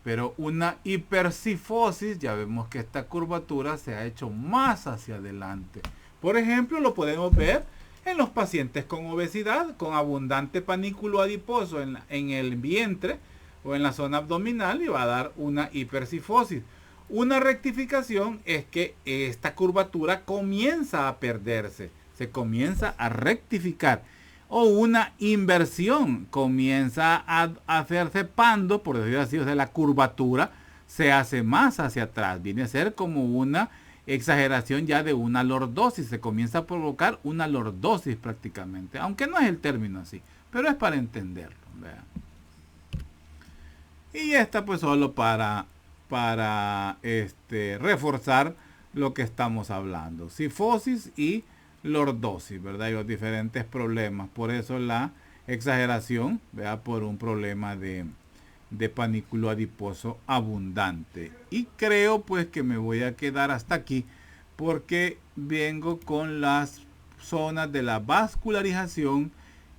Pero una hipercifosis, ya vemos que esta curvatura se ha hecho más hacia adelante. Por ejemplo, lo podemos ver en los pacientes con obesidad, con abundante panículo adiposo en el vientre o en la zona abdominal, y va a dar una hipercifosis. Una rectificación es que esta curvatura comienza a perderse, se comienza a rectificar. O una inversión, comienza a hacerse pando, por decirlo así, o sea, la curvatura se hace más hacia atrás. Viene a ser como una exageración ya de una lordosis, se comienza a provocar una lordosis prácticamente, aunque no es el término así, pero es para entenderlo. ¿Vean? Y esta pues solo para reforzar lo que estamos hablando, cifosis y lordosis, ¿verdad? Y los diferentes problemas, por eso la exageración, ¿verdad? Por un problema de panículo adiposo abundante. Y creo pues que me voy a quedar hasta aquí, porque vengo con las zonas de la vascularización,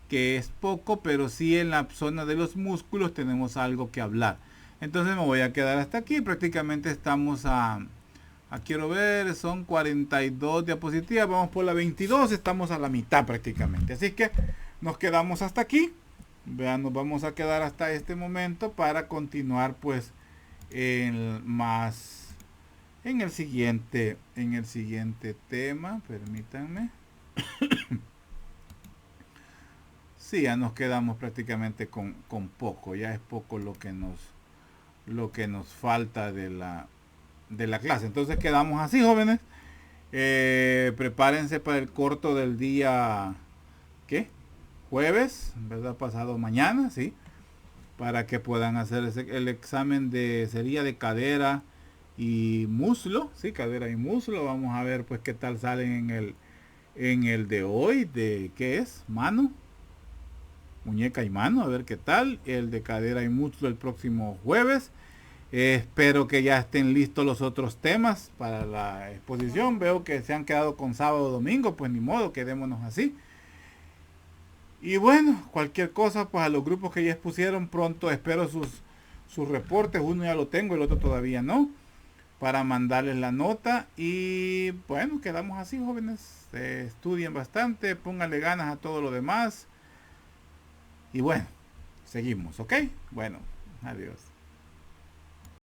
que es poco, pero sí en la zona de los músculos tenemos algo que hablar. Entonces me voy a quedar hasta aquí. Prácticamente estamos quiero ver, son 42 diapositivas, vamos por la 22, estamos a la mitad prácticamente. Así que nos quedamos hasta aquí. Vean, nos vamos a quedar hasta este momento para continuar pues en el siguiente tema. Permítanme. Sí, ya nos quedamos prácticamente con poco, ya es poco lo que nos falta de la clase. Entonces quedamos así, jóvenes. Prepárense para el corto del día jueves, ¿verdad? Pasado mañana, sí, para que puedan hacer el examen sería de cadera y muslo, sí, cadera y muslo. Vamos a ver pues qué tal salen en el de hoy, de qué es, mano, muñeca y mano, a ver qué tal. El de cadera y muslo el próximo jueves. Espero que ya estén listos los otros temas para la exposición. Veo que se han quedado con sábado o domingo, pues ni modo, quedémonos así. Y bueno, cualquier cosa, pues a los grupos que ya expusieron pronto espero sus reportes. Uno ya lo tengo, el otro todavía no, para mandarles la nota. Y bueno, quedamos así, jóvenes. Estudien bastante, pónganle ganas a todo lo demás. Y bueno, seguimos, ¿ok? Bueno, adiós.